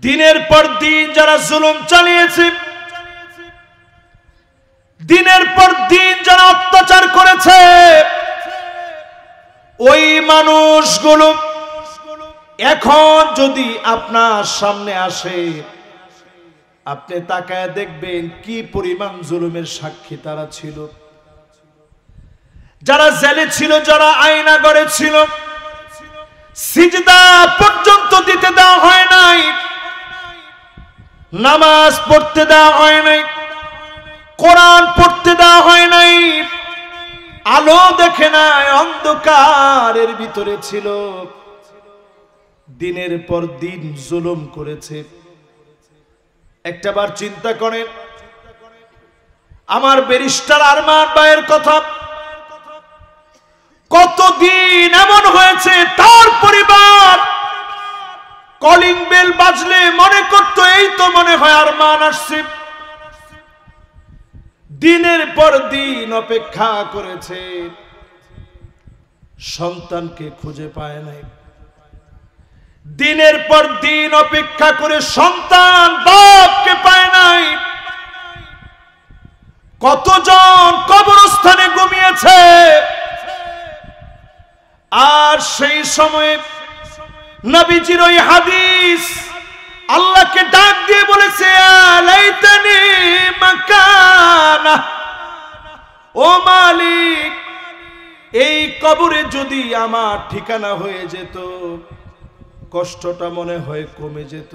দিনের পর দিন যারা জুলুম চালিয়েছে, দিনের পর দিন যারা অত্যাচার করেছে, ওই মানুষগুলো এখন যদি আপনার সামনে আসে, আপনি তাকায় দেখবেন কি পরিমাণ জুলুমের সাক্ষী তারা ছিল। যারা জেলে ছিল, যারা আয়নাগরে ছিল, সিজদা পর্যন্ত দিতে দেওয়া হয় নাই, নামাজ পড়তে দেওয়া হয় নাই, কোরআন পড়তে দেওয়া হয় নাই, আলো দেখে নাই, অন্ধকারের ভিতরে ছিল, দিনের পর দিন জুলুম করেছে। একটাবার চিন্তা করেন, আমার ব্যারিস্টার আরমান ভাইয়ের কথা, কতদিন এমন হয়েছে তার পরিবার কলিং বেল বাজলে মনে করত এই তো মনে হয় আরমান আসছে, দিনের পর দিন অপেক্ষা করেছে, সন্তানকে খুঁজে পায় নাই, দিনের পর দিন অপেক্ষা করে সন্তান বাপকে পায় নাই, কতজন কবরস্থানে ঘুমিয়েছে। আর সেই সময়ে নবীজির ওই হাদিস আল্লাহকে ডাক দিয়ে বলেছে, আলাইতানি মাকানা, ও মালিক, এই কবরে যদি আমার ঠিকানা হয়ে যেত, কষ্টটা মনে হয় কমে যেত।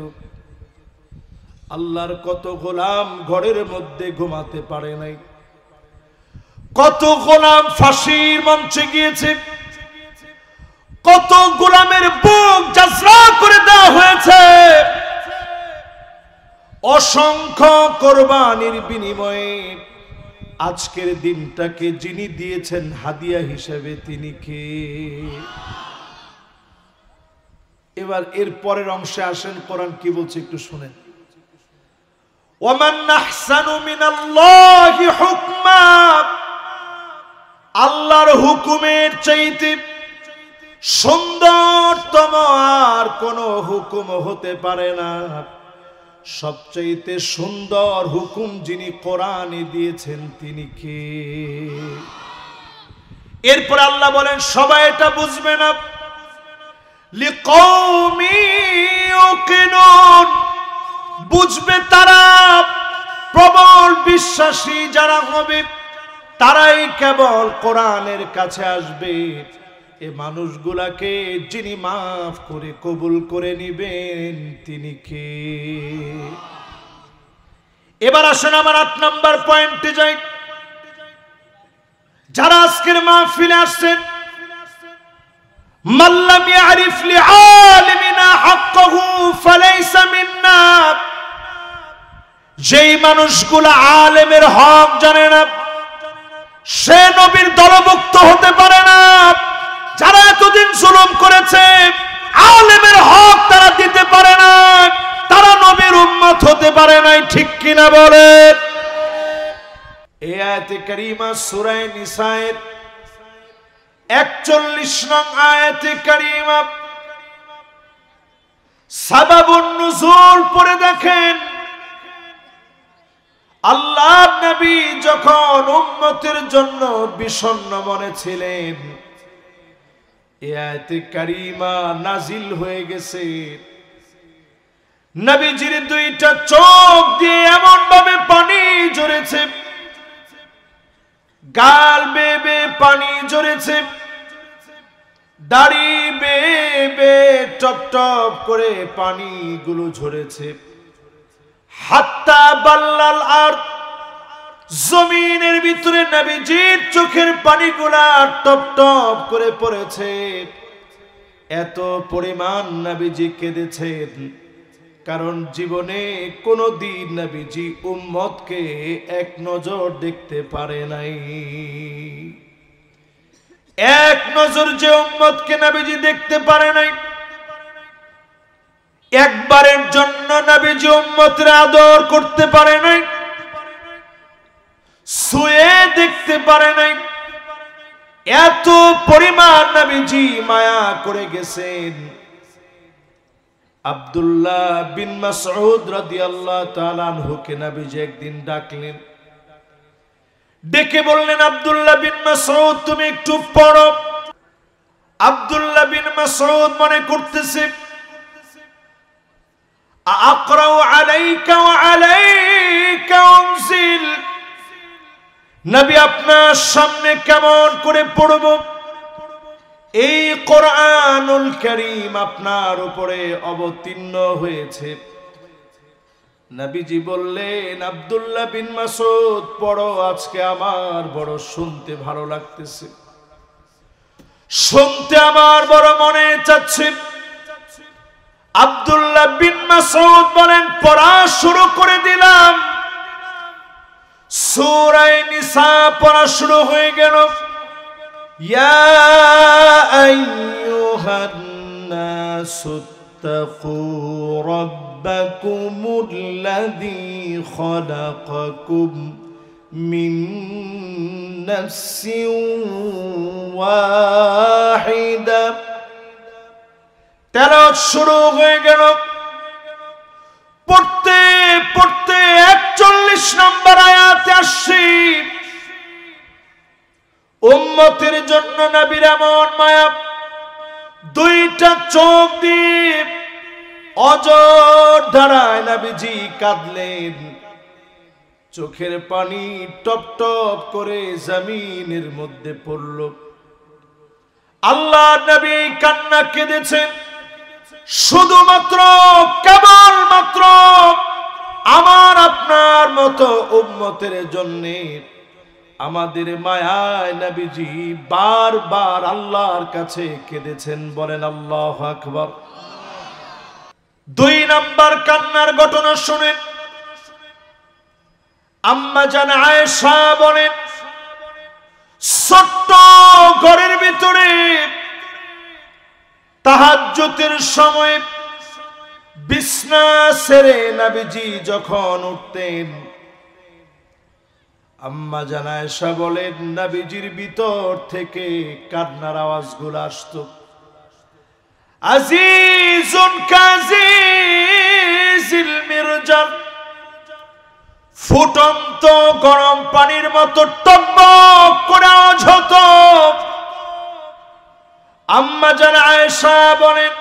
আল্লাহর কত গোলাম ঘরের মধ্যে ঘুমাতে পারে নাই, কত গোলাম ফাঁসির মঞ্চে গিয়েছে, কত গোলামের বুক জাজরা করে দেওয়া হয়েছে, অসংখ্য কোরবানির বিনিময়ে আজকের দিনটাকে যিনি দিয়েছেন হাদিয়া হিসেবে, তিনি কে? এবার এর পরের অংশে আসেন, কোরআন কি বলছে একটু শুনেন। ওয়ামান আহসানু মিনাল্লাহি হুকমা, আল্লাহর হুকুমের চাইতে সুন্দরতম আর কোন হুকুম হতে পারে না। সবচাইতে সুন্দর হুকুম যিনি কোরআনে দিয়েছেন তিনি কে? এরপর আল্লাহ বলেন সবাই এটা বুঝবে না, লিকৌমি ইউকিনুন, বুঝবে তারা, প্রবল বিশ্বাসী যারা হবে তারাই কেবল কোরআনের কাছে আসবে। এ মানুষগুলাকে যিনি মাফ করে কবুল করে নিবেন তিনি কে? এবার আসেন আমার ৮ নম্বর পয়েন্টে যাই। যারা আজকের মাহফিলে আসছেন, মাল্লাম ইয়ারিফ লিআলিমিনা হাক্কাহু ফালাইসা মিন্না, যেই মানুষগুলো আলেমের হক জানে না সে নবীর দলভুক্ত হতে পারে না। যারা এতদিন জুলুম করেছে, আলেমের হক তারা দিতে পারে না, তারা নবীর উম্মত হতে পারে নাই, ঠিক কিনা বলেন? এই আয়াতে কারিমা সূরা নিসায়ের ৪১ নং আয়াতে কারিমা, সাবাবুন নুজুল পড়ে দেখেন। আল্লাহর নবী যখন উম্মতের জন্য বিষণ্ণ মনে ছিলেন, এই আয়াতে কারিমা নাজিল হয়ে গেছে। নবীজির দুইটা চোখ দিয়ে এমন ভাবে পানি ঝরেছে, গাল বেয়ে বেয়ে পানি ঝরেছে, দাড়ি বেয়ে বেয়ে টপ টপ করে পানিগুলো ঝরেছে। হাত্তা বাল্লাল আরদ, জমিনের ভিতরে নবীজির চোখের পানিগুলা টপ টপ করে পড়েছে। এত পরিমাণ নবীজি কেঁদেছেন, কারণ জীবনে কোনদিন নবীজি উম্মতকে এক নজর দেখতে পারে নাই। এক নজর যে উম্মতকে নবীজি দেখতে পারে নাই, একবারের জন্য নবীজি উম্মতের আদর করতে পারে নাই, ছুঁয়ে দেখতে পারে নাই। এত পরিমাণ নবীজি মায়া করে গেছেন। আব্দুল্লাহ বিন মাসউদ রাদিয়াল্লাহু তাআলা আনহুকে নবীজি একদিন ডাকলেন, ডেকে বললেন, আব্দুল্লাহ বিন মাসউদ তুমি একটু পড়ো। আব্দুল্লাহ বিন মাসউদ মনে করতেছে, আকরাউ আলাইকা ওয়া আলাইকা উনজিল, নবী আপনার সামনে কেমন করে পড়ব? এই কোরআনুল কারীম আপনার উপরে অবতীর্ণ হয়েছে। নবীজি বললেন, আব্দুল্লাহ বিন মাসউদ পড়ো, আজকে আমার বড় শুনতে ভালো লাগতেছে, শুনতে আমার বড় মনে চাচ্ছে। আব্দুল্লাহ বিন মাসউদ বলেন, পড়া শুরু করে দিলাম। সূরা নিসা পড়া শুরু হয়ে গেল। ইয়া আইয়ুহান নাসু ইত্তাকু রাব্বাকুমুল্লাযী খালাকাকুম মিন নাফসিন ওয়াহিদা। তেলাওয়াত শুরু হয়ে গেল। পড়তে পড়তে 41 নম্বর আয়াতে আসছি। উম্মতের জন্য নবীর এমন মায়া, দুইটা চোখ দিয়ে অঝোর ধারায় নবীজি কাঁদলেন। চোখের পানি টপ টপ করে জমিনের মধ্যে পড়ল। আল্লাহ নবী কান্না কেঁদেছেন শুধুমাত্র কেবলমাত্র আমার আপনার মতো উম্মতের জন্য। আমাদের মায়ায় নবীজি বারবার আল্লাহর কাছে কেঁদেছেন। বলেন আল্লাহু আকবার। 2 নাম্বার কান্নার ঘটনা শুনেন। আম্মা জান আয়েশা বলেন, ছোট্ট ঘরের ভিতরে তাহাজ্জুদের সময় বিছনা ছেড়ে নবীজি যখন উঠতেন, আম্মা জান আয়েশা বলেন, নবীজির ভিতর থেকে কান্নার আওয়াজগুলো আসতো। আজিজুন কাজিজিল মিরজাল, ফুটন্ত গরম পানির মতো টকবক করে আওয়াজ হতো। আম্মা জান আয়েশা বলেন,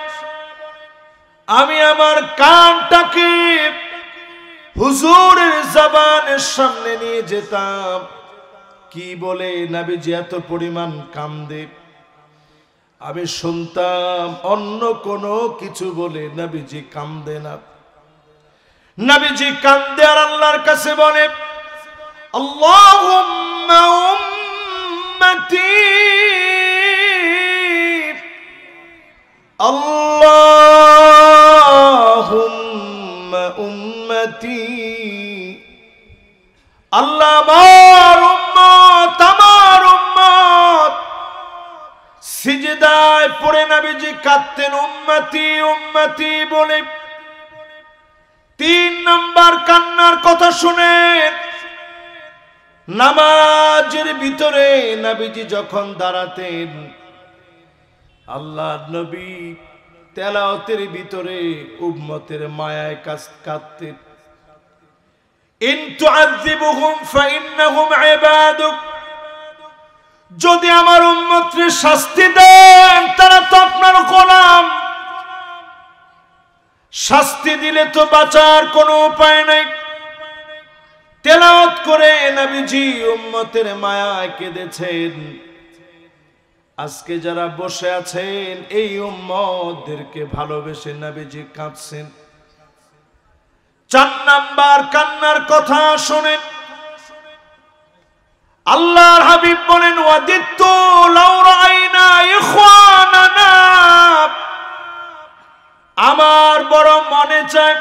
আমি আমার কানটাকে হুজুরের জবানের সামনে নিয়ে যেতাম। কি বলে নবীজি এত পরিমাণ কান্দে, আমি শুনতাম। অন্য কোনো কিছু বলে নবীজি কান্দে না। নবীজি কান্দে আর আল্লাহর কাছে বলে, আল্লাহুম্মা উম্মতি, আল্লাহুম্মা উম্মতি, আল্লাহ আমার উম্মত, আমার উম্মত। সিজদায় পড়ে নবীজি কাঁদতেন উম্মতি উম্মতি বলে। 3 নাম্বার কান্নার কথা শুনেন। নামাজের ভিতরে নবীজি যখন দাঁড়াতেন, আল্লাহর নবী তেলাওয়াতের ভিতরে উম্মতের মায়ায় কাঁদতেন। ইন তুআযিবুহুম ফাইন্নাহুম ইবাদুক, যদি আমার উম্মতকে শাস্তি দেন তারা তো আপনার গোলাম, শাস্তি দিলে তো বাঁচার কোনো উপায় নাই। তেলাওয়াত করে নবীজি উম্মতের মায়ায় কেঁদেছেন। আজকে যারা বসে আছেন এই উম্মতদেরকে ভালোবেসে নবীজি কাঁদছেন। 4 নাম্বার কান্নার কথা শুনেন। আল্লাহর হাবিব বলেন, ওয়াদিতু লাউ রাআইনা ইখওয়ানানা, আমার বড় মনে চায়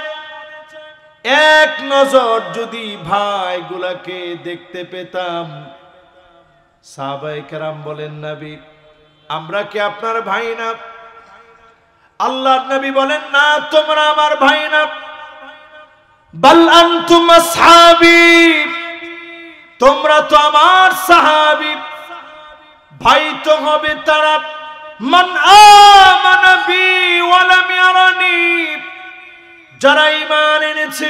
এক নজর যদি ভাইগুলাকে দেখতে পেতাম। সাহাবায়ে কেরাম বলেন, নবী আমরা কি আপনার ভাই না? আল্লাহর নবী বলেন, না তোমরা আমার ভাই না, বাল আনতুম আসহাবী, তোমরা তো আমার সাহাবী। ভাই তো হবে তারা মান আমানা বি ওয়া লাম ইয়ারানি, যারা ঈমান এনেছে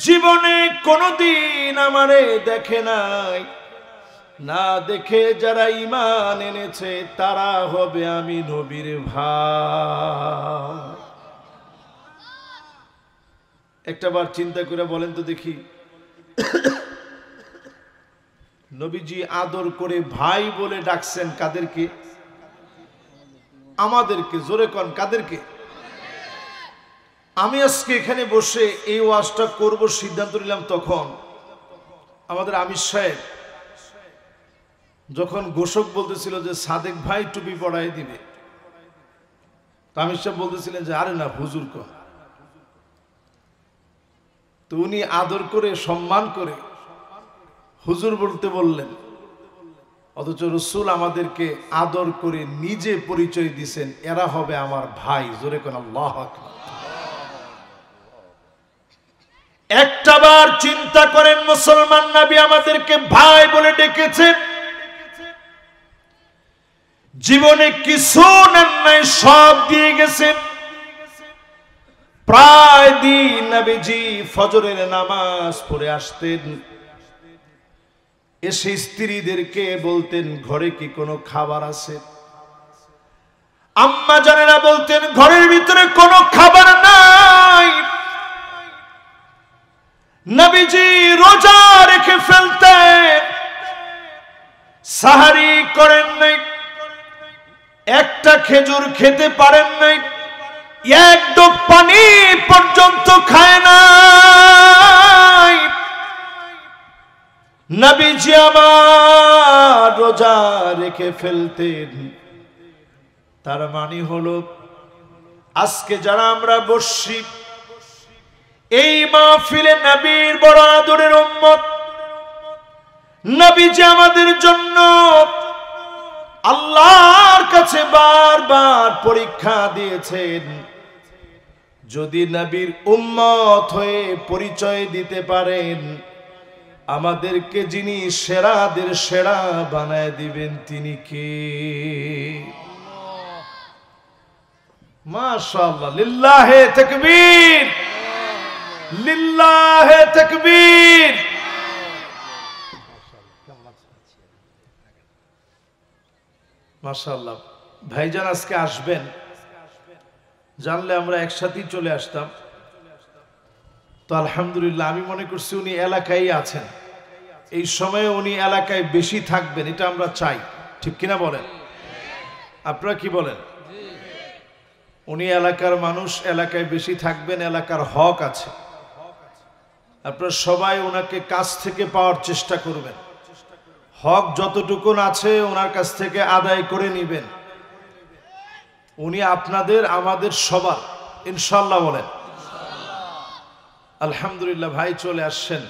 জীবনে কোনোদিন আমারে দেখে নাই, না দেখে যারা ঈমান এনেছে তারা হবে আমি নবীর ভাই। একটাবার চিন্তা করে বলেন তো দেখি, নবীজি আদর করে ভাই বলে ডাকছেন কাদেরকে? আমাদেরকে। জোরে কোন কাদেরকে? আমি আজকে এখানে বসে এই ওয়াজটা করব সিদ্ধান্ত নিলাম তখন আমাদের আমির সাহেব যখন ঘোষক বলতেছিল যে সাদেক ভাই টুপি পড়াই দিবে, আমির সাহেব বলতেছিলেন যে আরে না হুজুর কর। তো উনি আদর করে সম্মান করে হুজুর বলতে বললেন, অথচ রসুল আমাদেরকে আদর করে নিজে পরিচয় দিয়েছেন এরা হবে আমার ভাই। জোরে কোন আল্লাহু আকবার। একটাবার চিন্তা করেন, মুসলমান নবী আমাদেরকে ভাই বলে ডেকেছেন, জীবনে কিছু নেন নাই সব দিয়ে গেছেন। প্রায় দিন নবীজি ফজরের নামাজ পড়ে আসতেন, এসে স্ত্রীদেরকে বলতেন ঘরে কি কোনো খাবার আছে? আম্মা জানেরা বলতেন ঘরের ভিতরে কোনো খাবার নাই। নবীজি রোজা রেখে ফেলতেন, সাহারি করেন নাই, একটা খেজুর খেতে পারেন নাই, এক ডোক পানি পর্যন্ত খায় নাই। নবীজি আমার রোজা রেখে ফেলতেন। তার মানে হলো আজকে যারা আমরা বসছি এই মাহফিলে নবীর বড় আদরের উম্মত, নবীজি আমাদের জন্য আল্লাহর কাছে বারবার পরীক্ষা দিয়েছেন। যদি নবীর উম্মত হয়ে পরিচয় দিতে পারেন, আমাদেরকে যিনি সেরাদের সেরা বানায় দিবেন তিনি কে? মাশাআল্লাহ, লিল্লাহে তাকবীর, লিল্লাহে তাকবীর। মাশাআল্লাহ, ভাইজান আজকে আসবেন জানলে আমরা একসাথেই চলে আসতাম। তো আলহামদুলিল্লাহ, আমি মনে করছি উনি এলাকায় আছেন, এই সময়ে উনি এলাকায় বেশি থাকবেন, এটা আমরা চাই। ঠিক কিনা বলেন? আপনারা কি বলেন? উনি এলাকার মানুষ, এলাকায় বেশি থাকবেন, এলাকার হক আছে। আপনারা সবাই ওনাকে কাছ থেকে পাওয়ার চেষ্টা করবেন, হক যতটুকু আছে ওনার কাছ থেকে আদায় করে নেবেন। উনি আপনাদের আমাদের সবার ইনশাআল্লাহ বলেন। আলহামদুলিল্লাহ, ভাই চলে আসছেন।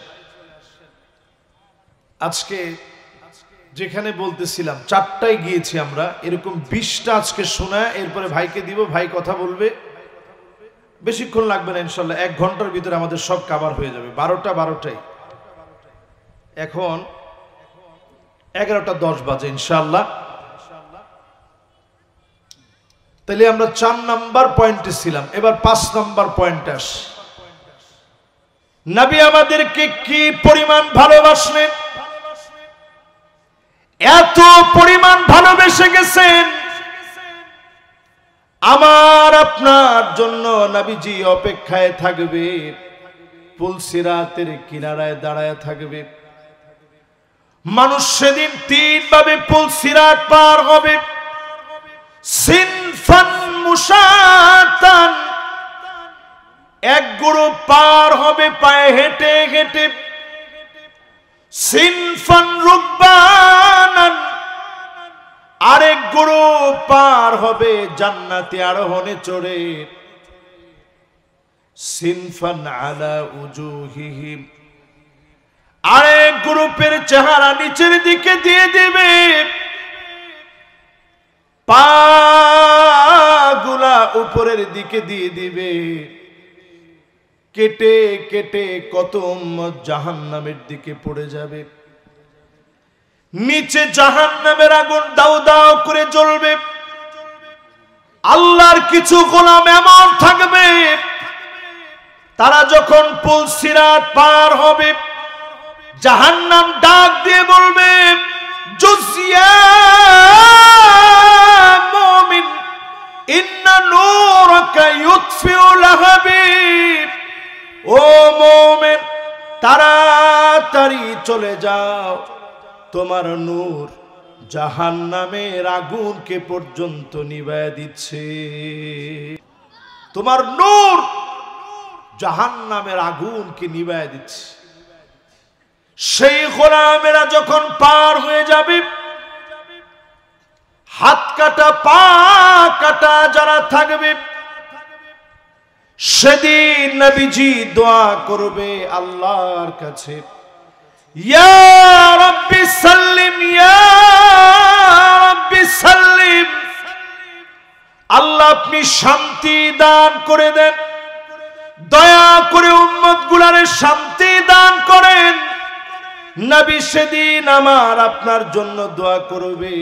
আজকে যেখানে বলতেছিলাম 4টায় গিয়েছি আমরা, এরকম 20টা আজকে শোনা, এরপরে ভাইকে দিব, ভাই কথা বলবে, বেশিক্ষণ লাগবে না ইনশাআল্লাহ, 1 ঘন্টার ভিতরে আমাদের সব কভার হয়ে যাবে। 12টায়, এখন 11:10 বাজে ইনশাআল্লাহ। তাহলে আমরা 4 নাম্বার পয়েন্টে ছিলাম, এবার 5 নাম্বার পয়েন্টে আসি। নবী আমাদেরকে কি পরিমাণ ভালোবাসলেন, এত পরিমাণ ভালোবেসে গেছেন, আমার আপনার জন্য নবীজি অপেক্ষায় থাকবে, পুলসিরাতের কিনারায় দাঁড়ায় থাকবে। মানুষ সেদিন 3 ভাবে পুলসিরাত পার হবে। সিনফান মুশাতান, এক গ্রুপ পার হবে পায়ে হেঁটে হেঁটে। সিনফান রুকবানান, আরেক গ্রুপ পার হবে জান্নাতি আরোহণে চড়ে। সিনফান আলা উজুহিহিম, আরেক গ্রুপের চেহারা নিচের দিকে দিয়ে দিবে, পাগুলা উপরের দিকে দিয়ে দিবে। কেটে কেটে কত উম্মত জাহান্নামের দিকে পড়ে যাবে। নিচে জাহান্নামের আগুন দাউ দাউ করে জ্বলবে। আল্লাহর কিছু গোলাম এমন থাকবে তারা যখন পুল সিরাত পার হবে, জাহান্নাম ডাক দিয়ে বলবে, জুজিয়া মুমিন ইন্না নূরাকা ইউতফিউ লাহাবি। ও মুমিন, তাড়াতাড়ি চলে যাও, তোমার নূর জাহান্নামের আগুনকে পর্যন্ত নিভায়া দিচ্ছে। তোমার নূর জাহান্নামের আগুনকে নিভায়া দিচ্ছে। সেই গোলামেরা যখন পার হয়ে যাবে, হাত কাটা পা কাটা যারা থাকবে, সেদিন নবীজি দোয়া করবে আল্লাহর কাছে, ইয়া রাব্বি সাল্লিম, ইয়া রাব্বি সাল্লিম। আল্লাহ আপনি শান্তি দান করে দেন, দয়া করে উম্মত গুলারে শান্তি দান করেন। নবী সেদিন আমার আপনার জন্য দোয়া করবে,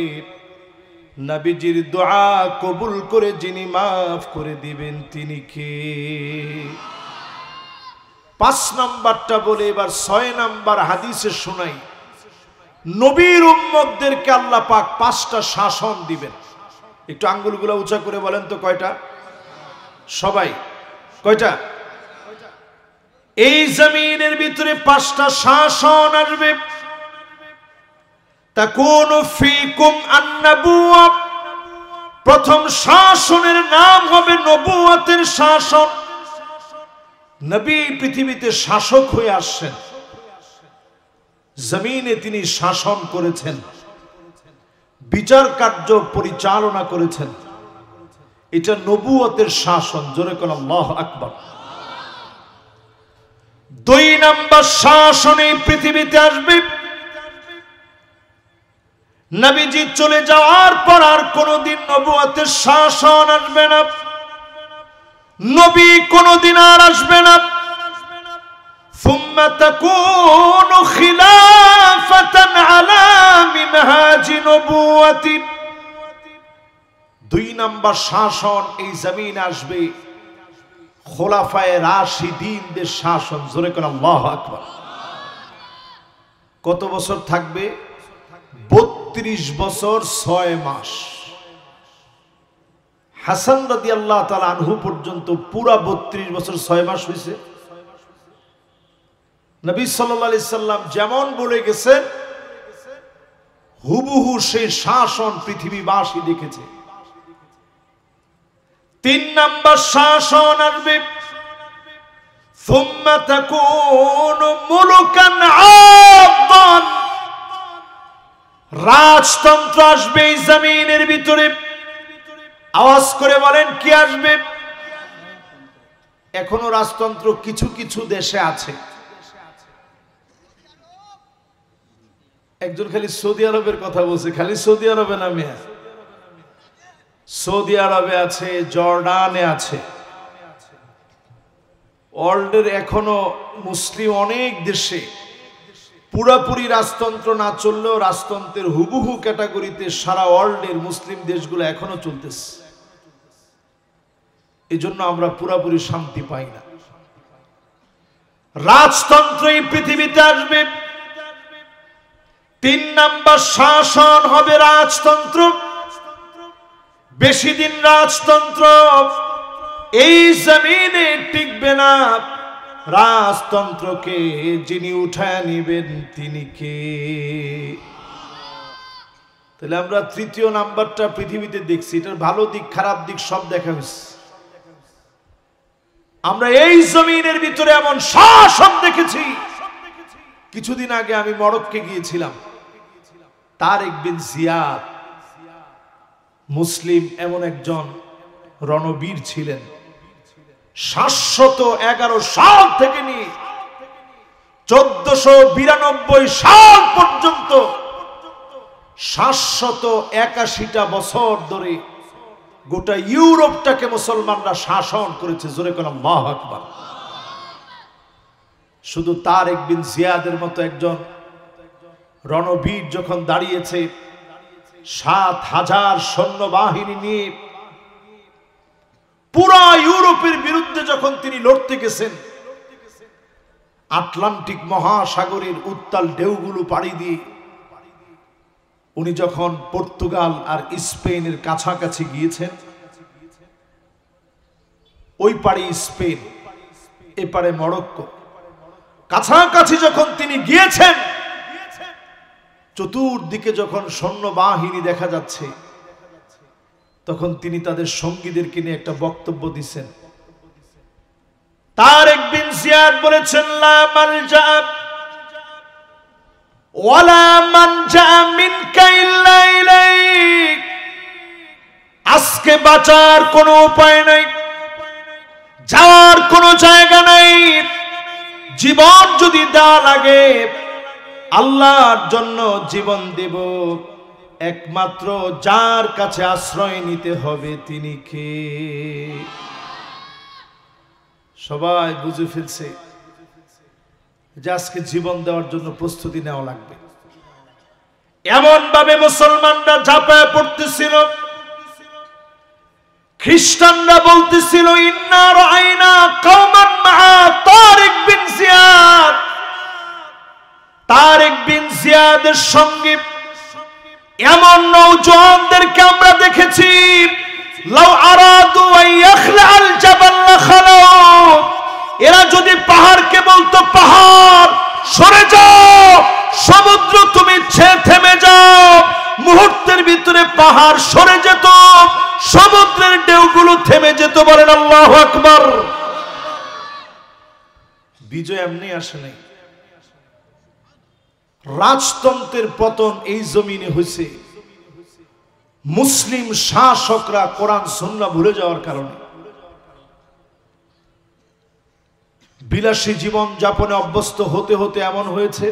নবীজির দোয়া কবুল করে যিনি মাফ করে দিবেন তিনি কে? 5 নাম্বারটা বলে এবার 6 নাম্বার হাদিসে শোনাই। নবীর উম্মতদেরকে আল্লাহ পাক 5টা শাসন দিবেন। একটু আঙ্গুলগুলো উঁচা করে বলেন তো কয়টা? সবাই কয়টা? এই জমিনের ভিতরে 5টা শাসন আসবে। তাকুনু ফীকুম আন-নবুওয়া, প্রথম শাসনের নাম হবে নবুয়তের শাসন। নবী পৃথিবীতে শাসক হয়ে আসছেন, জমিনে তিনি শাসন করেছেন, বিচার কার্য পরিচালনা করেছেন। এটা নবুয়তের শাসন। জোরে কোন আল্লাহু আকবার। 2 নাম্বার শাসনে পৃথিবীতে আসবে, নবীজি চলে যাওয়ার পর আর কোনদিন নবুয়তের শাসন আসবে না, নবী কোনদিন আর আসবে না। সুম্মা তাকুনু খিলাফাতান আলা মিনহাজি নবুয়তি। 2 নাম্বার শাসন এই জমিনে আসবে, খোলাফায়ে রাশিদিনদের শাসন। জোরে করে আল্লাহু আকবার। কত বছর থাকবে? 32 বছর 6 মাস। হাসান রাদিয়াল্লাহু তাআলা আনহু পর্যন্ত পুরা 32 বছর 6 মাস হয়েছে। নবী সাল্লাল্লাহু আলাইহি সাল্লাম যেমন বলে গেছেন, হুবহু সেই শাসন পৃথিবীবাসী দেখেছে। 3 নাম্বার শাসন আসবে, সুম্মা তাকুনু মুলুকান আবদান। রাজতন্ত্র আসবে এই জমিনের ভিতরে। আওয়াজ করে বলেন কি আসবে? এখনো রাজতন্ত্র কিছু কিছু দেশে আছে। একজন খালি সৌদি আরবের কথা বলছে, খালি সৌদি আরবে না মিয়া, সৌদি আরবে আছে, জর্ডানে আছে, ওয়ার্ল্ডের এখনো মুসলিম অনেক দেশে পুরাপুরি রাজতন্ত্র না চললেও রাজতন্ত্রের হুবহু ক্যাটাগরিতে সারা ওয়ার্ল্ডের মুসলিম দেশগুলো এখনো চলতেছে। এই জন্য আমরা পুরাপুরি শান্তি পাই না। রাজতন্ত্র এই পৃথিবীতে আসবে। 3 নাম্বার শাসন হবে রাজতন্ত্র। বেশি দিন রাজতন্ত্র এই জমিনে টিকবে না। রাজতন্ত্রকে যিনি উঠায় নিবেন তিনি কে? তাহলে আমরা 3য় নাম্বারটা পৃথিবীতে দেখছি। এটার ভালো দিক খারাপ দিক সব দেখা হয়েছে। আমরা এই জমিনের ভিতরে এমন শাসক দেখেছি। কিছুদিন আগে আমি মরক্কো গিয়েছিলাম। তারেক বিন জিয়াদ মুসলিম এমন একজন রণবীর ছিলেন। 711 সাল থেকে নিয়ে 1492 সাল পর্যন্ত 781টা বছর ধরে গোটা ইউরোপটাকে মুসলমানরা শাসন করেছে। জোরে কোন আল্লাহু আকবার। শুধু তারেক বিন জিয়াদের মতো একজন রণবীর যখন দাঁড়িয়েছে 7000 সৈন্যবাহিনী নিয়ে পুরা ইউরোপের বিরুদ্ধে যখন তিনি লড়তে গেছেন, আটলান্টিক মহাসাগরের উত্তাল ঢেউগুলো পাড়ি দিয়ে উনি যখন পর্তুগাল আর স্পেনের কাছাকাছি গিয়েছেন, ওই পারে স্পেন, এপারে মরক্কো, কাছাকাছি যখন তিনি গিয়েছেন, চতুর্দিকে যখন সৈন্যবাহিনী দেখা যাচ্ছে, তখন তিনি তাদের সঙ্গীদেরকে নিয়ে একটা বক্তব্য দিচ্ছেন। তারেক বিন জিয়াদ বলেছেন, লা মালজা ওয়ালা মানজা মিনকা ইল্লা ইলাইক। আজকে বাঁচার কোনো উপায় নাই, যাওয়ার কোনো জায়গা নাই। জীবন যদি দেওয়া লাগে, আল্লাহর জন্য জীবন দেব, একমাত্র যার কাছে আশ্রয় নিতে হবে তিনি কে? সবাই বুঝে ফেলছে যে আজকে জীবন দেওয়ার জন্য প্রস্তুতি নেওয়া লাগবে। এমন ভাবে মুসলমানরা ঝাঁপায় পড়তেছিল, খ্রিস্টানরা বলতেছিল, ইন্না রাআইনা কওমান মাআ তারিক বিন জিয়াদ। তারিক বিন জিয়াদের সঙ্গে এমন নওজওয়ানদেরকে আমরা দেখেছি, লাউ আরাদু আন ইয়াখলাল জাবাল লাখালাউ। এরা যদি পাহাড়কে বলতো, পাহাড় সরে যাও, সমুদ্র তুমি থেমে যাও, মুহূর্তের ভিতরে পাহাড় সরে যেত, সমুদ্রের ঢেউগুলো থেমে যেত। বলেন আল্লাহু আকবার। বিজয় এমনি আসে নাই। রাজতন্ত্রের পতন এই জমিনে হয়েছে মুসলিম শাসকরা কোরআন সুন্নাহ ভুলে যাওয়ার কারণে। বিলাসী জীবন যাপনে অভ্যস্ত হতে হতে এমন হয়েছে,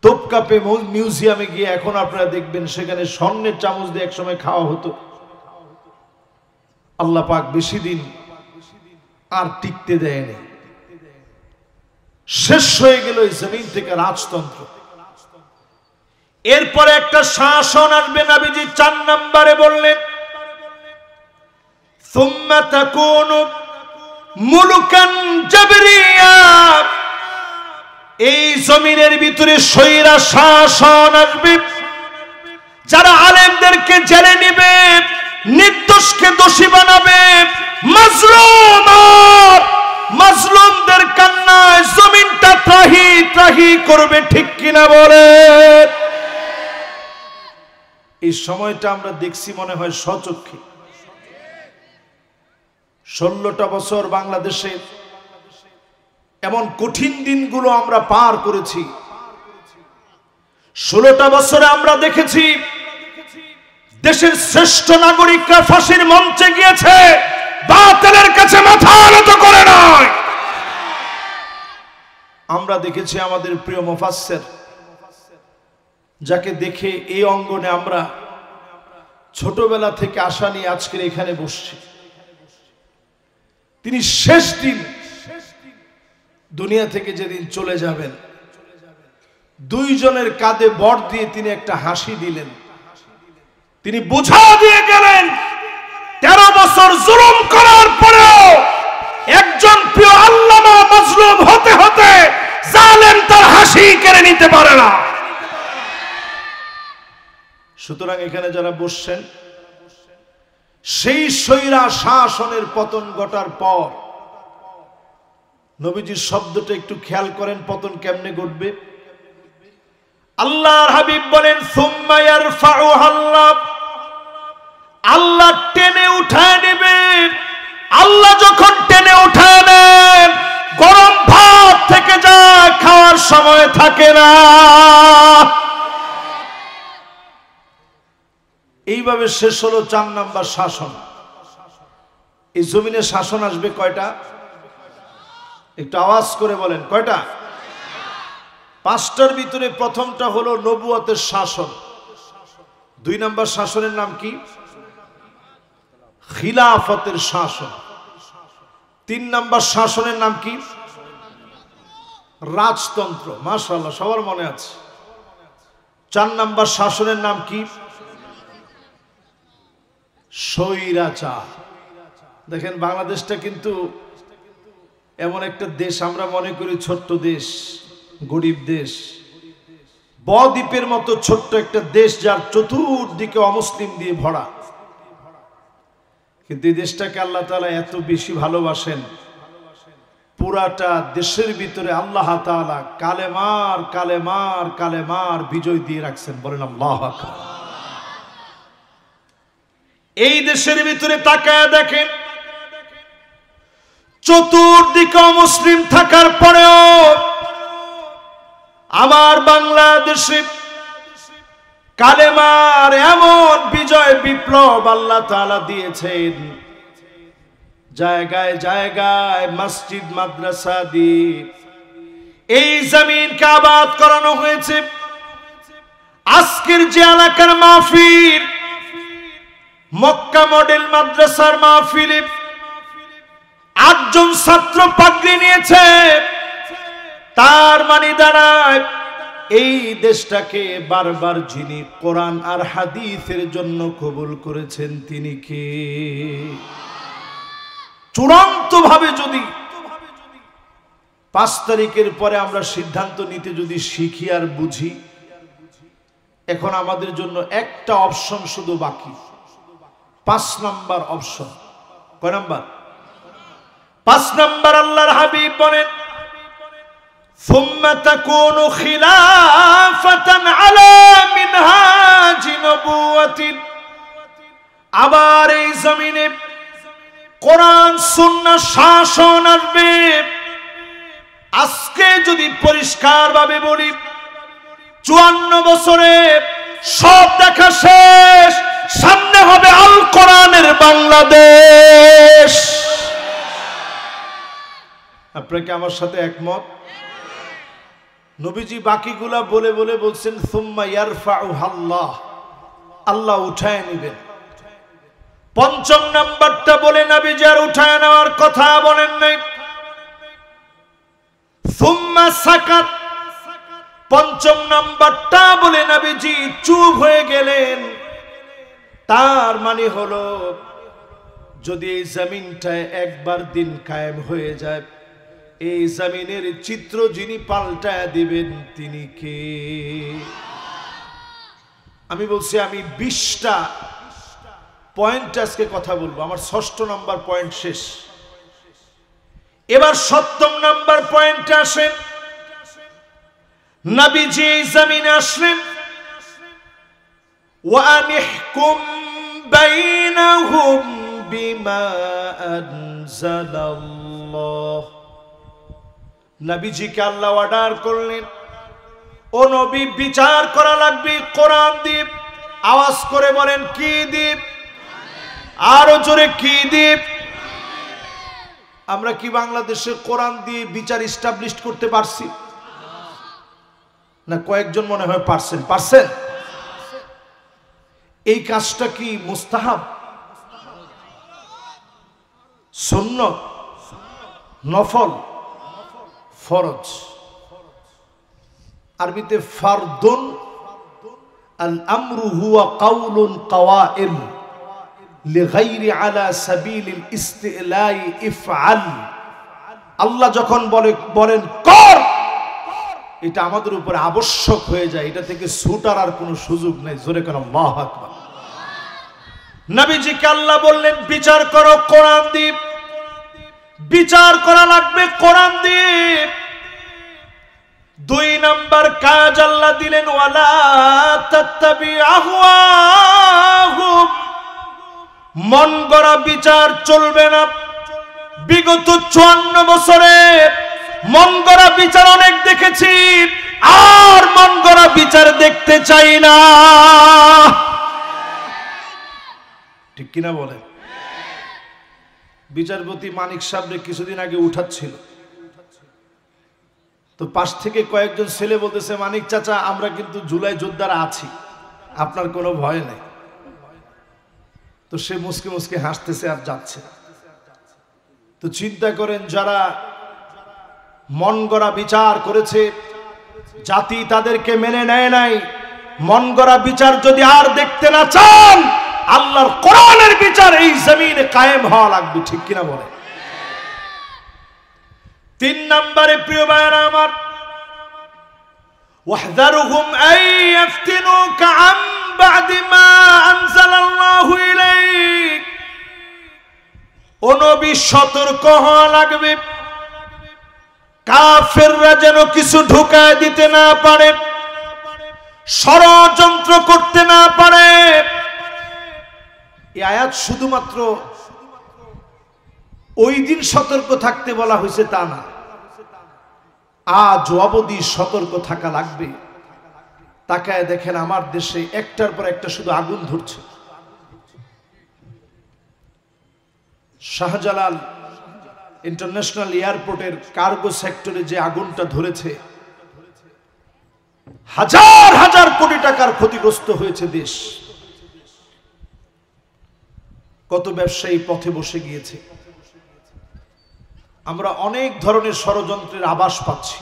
তোপকাপে মিউজিয়ামে গিয়ে এখন আপনারা দেখবেন সেখানে স্বর্ণের চামচ দিয়ে একসময় খাওয়া হতো। আল্লাহ পাক বেশি দিন আর টিকতে দেয়নি, শেষ হয়ে গেল এই জমিন থেকে রাজতন্ত্র। এরপরে একটা শাসন আসবে, নবীজি 4 নম্বরে বললেন, সুম্মা তাকুনু মুলুকান জাবরিয়া। এই জমিনের ভিতরে স্বৈরা শাসন আসবে, যারা আলেমদেরকে জেলে নিবে, নির্দোষকে দোষী বানাবে, মাজলুমদের কান্নায় জমিনটা ত্রাহি ত্রাহি করবে। ঠিক কিনা বলে? এই সময়টা আমরা দেখছি মনে হয় স্বচক্ষে। 16টা বছর বাংলাদেশে এমন কঠিন দিনগুলো আমরা পার করেছি। 16টা বছরে আমরা দেখেছি দেশের শ্রেষ্ঠ নাগরিকরা ফাঁসির মঞ্চে গিয়েছে, বাতিলের কাছে মাথা নত করে নয়। আমরা দেখেছি আমাদের প্রিয় মুফাসসির, যাকে দেখে এই অঙ্গনে আমরা ছোটবেলা থেকে আশা নিয়ে আজকের এখানে বসছি, তিনি শেষ দিন দুনিয়া থেকে যেদিন চলে যাবেন, 2 জনের কাঁধে বর দিয়ে তিনি একটা হাসি দিলেন। তিনি বুঝা দিয়ে গেলেন 13 বছর জুলুম করার পরেও একজন প্রিয় আল্লামা মাজলুম হতে হতে জালেম তার হাসি কেড়ে নিতে পারে না। সুতরাং এখানে যারা বসছেন, সেই স্বৈরা শাসনের পতন ঘটার পর নবীজির শব্দটা একটু খেয়াল করেন, পতন কেমনে ঘটবে। আল্লাহর হাবিব বলেন, সুম্মা ইয়ারফাউহাল্লাহ। আল্লাহ টেনে উঠায় নেবেন। আল্লাহ যখন টেনে উঠায় নেন, গরম ভাত থেকে যায়, খাওয়ার সময় থাকে না। এইভাবে শেষ হলো 4 নাম্বার শাসন। এই জমিনে শাসন আসবে কয়টা? একটু আওয়াজ করে বলেন, কয়টা? 5টার ভিতরে প্রথমটা হলো নবুয়তের শাসন। 2 নাম্বার শাসনের নাম কি? খিলাফতের শাসন। 3 নাম্বার শাসনের নাম কি? রাজতন্ত্র। মাশাআল্লাহ, সবার মনে আছে। 4 নাম্বার শাসনের নাম কি? স্বৈরাচার। দেখেন বাংলাদেশটা কিন্তু এমন একটা দেশ আমরা মনে করি ছোট্ট দেশ, গরিব দেশ, বদ্বীপের মতো ছোট্ট একটা দেশ যার চতুর্দিকে অমুসলিম দিয়ে ভরা, কিন্তু এই দেশটাকে আল্লাহ তাআলা এত বেশি ভালোবাসেন, পুরাটা দেশের ভিতরে আল্লাহ তাআলা কালেমার কালেমার কালেমার বিজয় দিয়ে রাখছেন। বলেন আল্লাহু আকবার। এই দেশের ভিতরে তাকায় দেখেন, চতুর্দিকে মুসলিম থাকার পরেও আমার বাংলাদেশে কালেমার এমন বিজয় বিপ্লব আল্লাহ তাআলা দিয়েছেন, জায়গায় জায়গায় মসজিদ মাদ্রাসা দিয়ে এই জমিনকে আবাদ করানো হয়েছে। আজকের যে এলাকার মাহফিল, মক্কা মডেল মাদ্রাসার মাহফিলে 8 জন ছাত্র পাগড়ি নিয়েছে, তার মানে দাঁড়ায় এই দেশটাকে বারবার যিনি কোরআন আর হাদিসের জন্য কবুল করেছেন তিনি কে? চূড়ান্ত ভাবে যদি 5 তারিখের পরে আমরা সিদ্ধান্ত নিতে যদি শিখি আর বুঝি, এখন আমাদের জন্য একটা অপশন শুধু বাকি, 5 নাম্বার অপশন। কয় নাম্বার? 5 নাম্বার। আল্লাহর হাবিব বলেন, সুম্মা তাকুনু খিলাফাতান আলা মিনহাজি নবুওয়াতিন, আবার এই জমিনে কোরআন সুন্নাহ শাসন আসবে। আজকে যদি পরিষ্কার ভাবে বলি, 54 বছরে সব দেখা শেষ, সামনে হবে আল কোরআনের বাংলাদেশ। আপনারা কি আমার সাথে একমত? নবীজি বাকিগুলা বলে বলে বলছেন সুম্মা ইয়ারফাউহাল্লাহ, আল্লাহ উঠায় নেবেন। 5ম নাম্বারটা বলে নবীজি আর উঠায় নেওয়ার কথা বলেন নাই। সুম্মা সাকাত, 5ম নাম্বারটা বলে নবীজি চুপ হয়ে গেলেন। তার মানে হলো, যদি এই জমিনটায় একবার দিন কায়েম হয়ে যায়, এই জমিনের চিত্র যিনি পাল্টায় দিবেন তিনি কে? আমি বলছি, আমি 20টা পয়েন্ট আজকে কথা বলবো, আমার 6ষ্ঠ নাম্বার পয়েন্ট শেষ। এবার 7ম নাম্বার পয়েন্টে আসেন। নবীজি এই জমিনে আসলেন, ওয়া আনিহকুম বাইনাহুম বিমা আনজালাল্লাহ। নবীজিকে আল্লাহ অর্ডার করলেন, ও নবী বিচার করা লাগবে কোরআন দিয়ে। আওয়াজ করে বলেন, কি দ্বীপ? আরো জোরে, কি দ্বীপ? আমরা কি বাংলাদেশে কোরআন দিয়ে বিচার এস্টাবলিশ করতে পারছি? না কয়েকজন মনে হয় পারছেন। পারছেন? এই কাজটা কি মুস্তাহাব, সুন্নত, নফল, ফরজ? আরবিতে ফারদুন, আল আমরু হুয়া কাউলুন কাওয়াইল লিগাইরি আলা সাবিলিল ইস্তিলাই ইফআল। আল্লাহ যখন বলেন কর, এটা আমাদের উপর আবশ্যক হয়ে যায়, এটা থেকে ছুটার আর কোনো সুযোগ নেই। জোরে কেন আল্লাহু আকবার। নবীজিকে আল্লাহ বললেন বিচার করো কোরআন দিয়ে, বিচার করা লাগবে কোরআন দিয়ে। 2 নাম্বার কাজ আল্লাহ দিলেন, ওয়ালা তাত্তাবি আহওয়াহুম, মন গড়া বিচার চলবে না। বিগত 54 বছরে মন গড়া বিচার অনেক দেখেছি, আর মন গড়া বিচার দেখতে চাই না। ঠিক কিনা বলেন? বিচারপতি মানিক সাহেব কিছুদিন আগে উঠাচ্ছিল, তো পাশ থেকে কয়েকজন ছেলে বলতেছে, মানিক চাচা আমরা কিন্তু জুলাই যোদ্ধারা আছি, আপনার কোনো ভয় নেই। তো সে মুসকে মুসকে হাসতেছে আর যাচ্ছে। তো চিন্তা করেন, যারা মন গড়া বিচার করেছে, জাতি তাদেরকে মেনে নেয় নাই, মন গড়া বিচার যদি আর দেখতে না চান, আল্লাহর কোরআনের বিচার এই জমিনে কায়েম হওয়া লাগবে। ঠিক কিনা বলে? তিন নম্বরে প্রিয় ভাইরা আমার, ওয়াহযারুহুম আন ইফতিনুকা আন বা'দি মা আনজালাল্লাহু ইলাইক। ও নবী, সতর্ক হওয়া লাগবে, কাফেররা যেন কিছু ঢুকায় দিতে না পারে, ষড়যন্ত্র করতে না পারে। এই আয়াত শুধুমাত্র ওই দিন সতর্ক থাকতে বলা হয়েছে তা না, আজ অবধি সতর্ক থাকা লাগবে। তাকায় দেখেন আমার দেশে একটার পর একটা শুধু আগুন ধরছে। শাহজালাল ইন্টারন্যাশনাল এয়ারপোর্টের কার্গো সেক্টরে যে আগুনটা ধরেছে, হাজার হাজার কোটি টাকার ক্ষতিগ্রস্ত হয়েছে দেশ। কত ব্যবসায়ী পথে বসে গিয়েছে। আমরা অনেক ধরনের ষড়যন্ত্রের আভাস পাচ্ছি।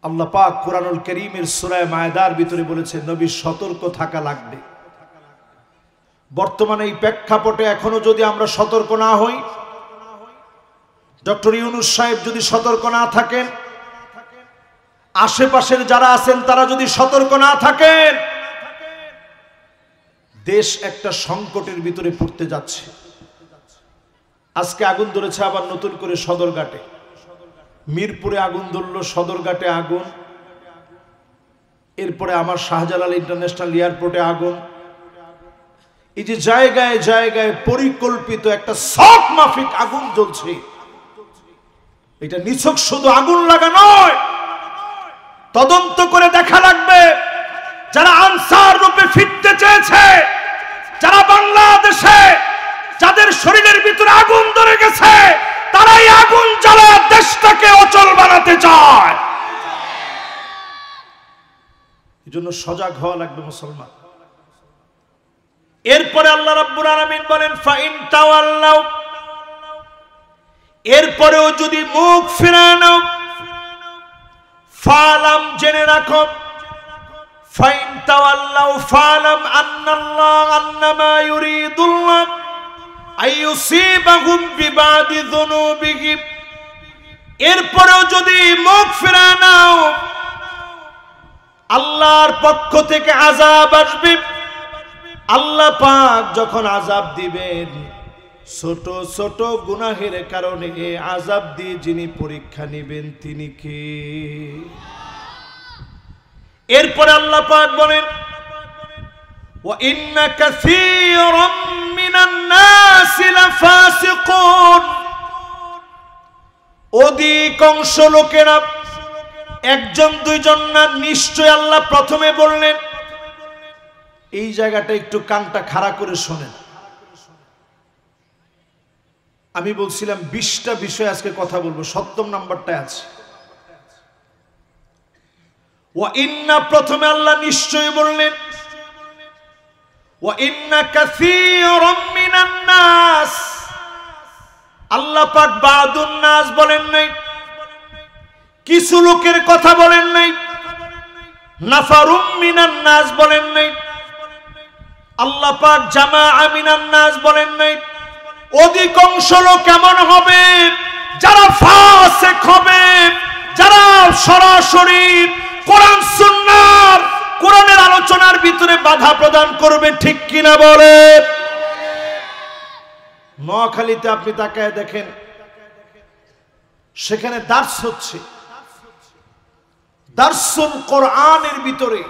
আল্লাহ পাক কুরআনুল কারীমের সূরা মায়েদার ভিতরে বলেছে, নবী সতর্ক থাকা লাগবে। বর্তমানে এই প্রেক্ষাপটে এখনো যদি আমরা সতর্ক না হই, ডক্টর ইউনূস সাহেব যদি সতর্ক না থাকেন, আশেপাশের যারা আছেন তারা যদি সতর্ক না থাকেন, দেশ একটা সংকটের ভিতরে পড়তে যাচ্ছে। আজকে আগুন ধরেছে আবার নতুন করে সদরঘাটে, মিরপুরে আগুন ধরলো, সদরঘাটে আগুন, এরপরে আমার শাহজালাল ইন্টারন্যাশনাল এয়ারপোর্টে আগুন। এই যে জায়গায় জায়গায় পরিকল্পিত একটা শখ মাফিক আগুন জ্বলছে, এটা নিছক শুধু আগুন লাগা নয়, তদন্ত করে দেখা লাগবে। যারা আনসার রূপে ফিরতে চেয়েছে, যারা বাংলাদেশে যাদের শরীরের ভিতরে আগুন ধরে গেছে, তারাই আগুন জ্বালা দেশটাকে অচল বানাতে চায়। এই জন্য সজাগ হওয়া লাগবে মুসলমান। এরপরে আল্লাহ রাব্বুল আলামিন বলেন, ফাইন তাওয়াল্লাউ, এরপরেও যদি মুখ ফিরানো, ফালাম, জেনে রাখো, ফাইন তাওয়াল্লাউ ফালাম আন্নাল্লাহ আন্নামা ইউরিদুল্লাহ আইয়ুসিবাহুম বিবাদি যুনুবিহিম। এরপরেও যদি মুখ ফিরানো, আল্লাহর পক্ষ থেকে আযাব আসবে। আল্লাহ পাক যখন আযাব দিবেন, ছোট ছোট গুনাহের কারণে আযাব দিয়ে যিনি পরীক্ষা নেবেন তিনি কে? এরপরে আল্লাহ পাক বলেন, ওয়া ইন্না কাসীরাম মিনান নাসি লাফাসিকুন। অধিকাংশ লোকেরা, একজন দুইজন না, নিশ্চয় আল্লাহ প্রথমে বললেন। এই জায়গাটা একটু কানটা খাড়া করে শোনেন। আমি বলছিলাম 20টা বিষয় আজকে কথা বলবো, 7ম নাম্বারটায় আছে। ওয়া ইন্না, প্রথমে আল্লাহ নিশ্চয় বললেন, ওয়া ইন্না কাসীরাম মিনান নাস। আল্লাহ পাক বাদুন নাস বলেন নাই, কিছু লোকের কথা বলেন নাই, নাফারুম মিনান নাস বলেন নাই, আল্লাহ পাক জামাআ মিনান নাস বলেন নাই। অধিকাংশ লোক কেমন হবে? যারা ফাসিক হবে, যারা সরাসরি কোরআন সুন্নাহর, কোরআনের আলোচনার ভিতরে বাধা প্রদান করবে, ঠিক কিনা বলে? নোয়াখালীতে আপনি তাকায় দেখেন, সেখানে দার্স হচ্ছে, দার্সুল কোরআনের ভিতরে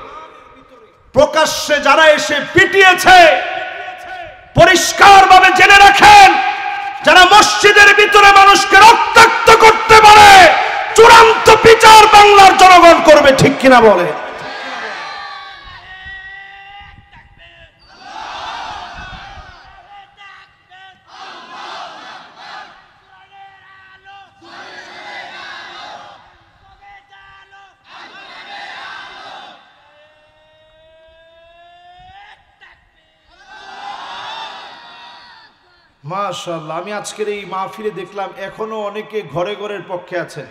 প্রকাশ্যে যারা এসে পিটিয়েছে, পরিষ্কার ভাবে জেনে রাখেন, যারা মসজিদের ভিতরে মানুষকে রক্তাক্ত করতে পারে, চূড়ান্ত বিচার বাংলার জনগণ করবে, ঠিক কিনা বলে? মাশাআল্লাহ, আমি আজকের এই মাহফিলে দেখলাম এখনো অনেকে ঘরে ঘরের পক্ষে আছেন।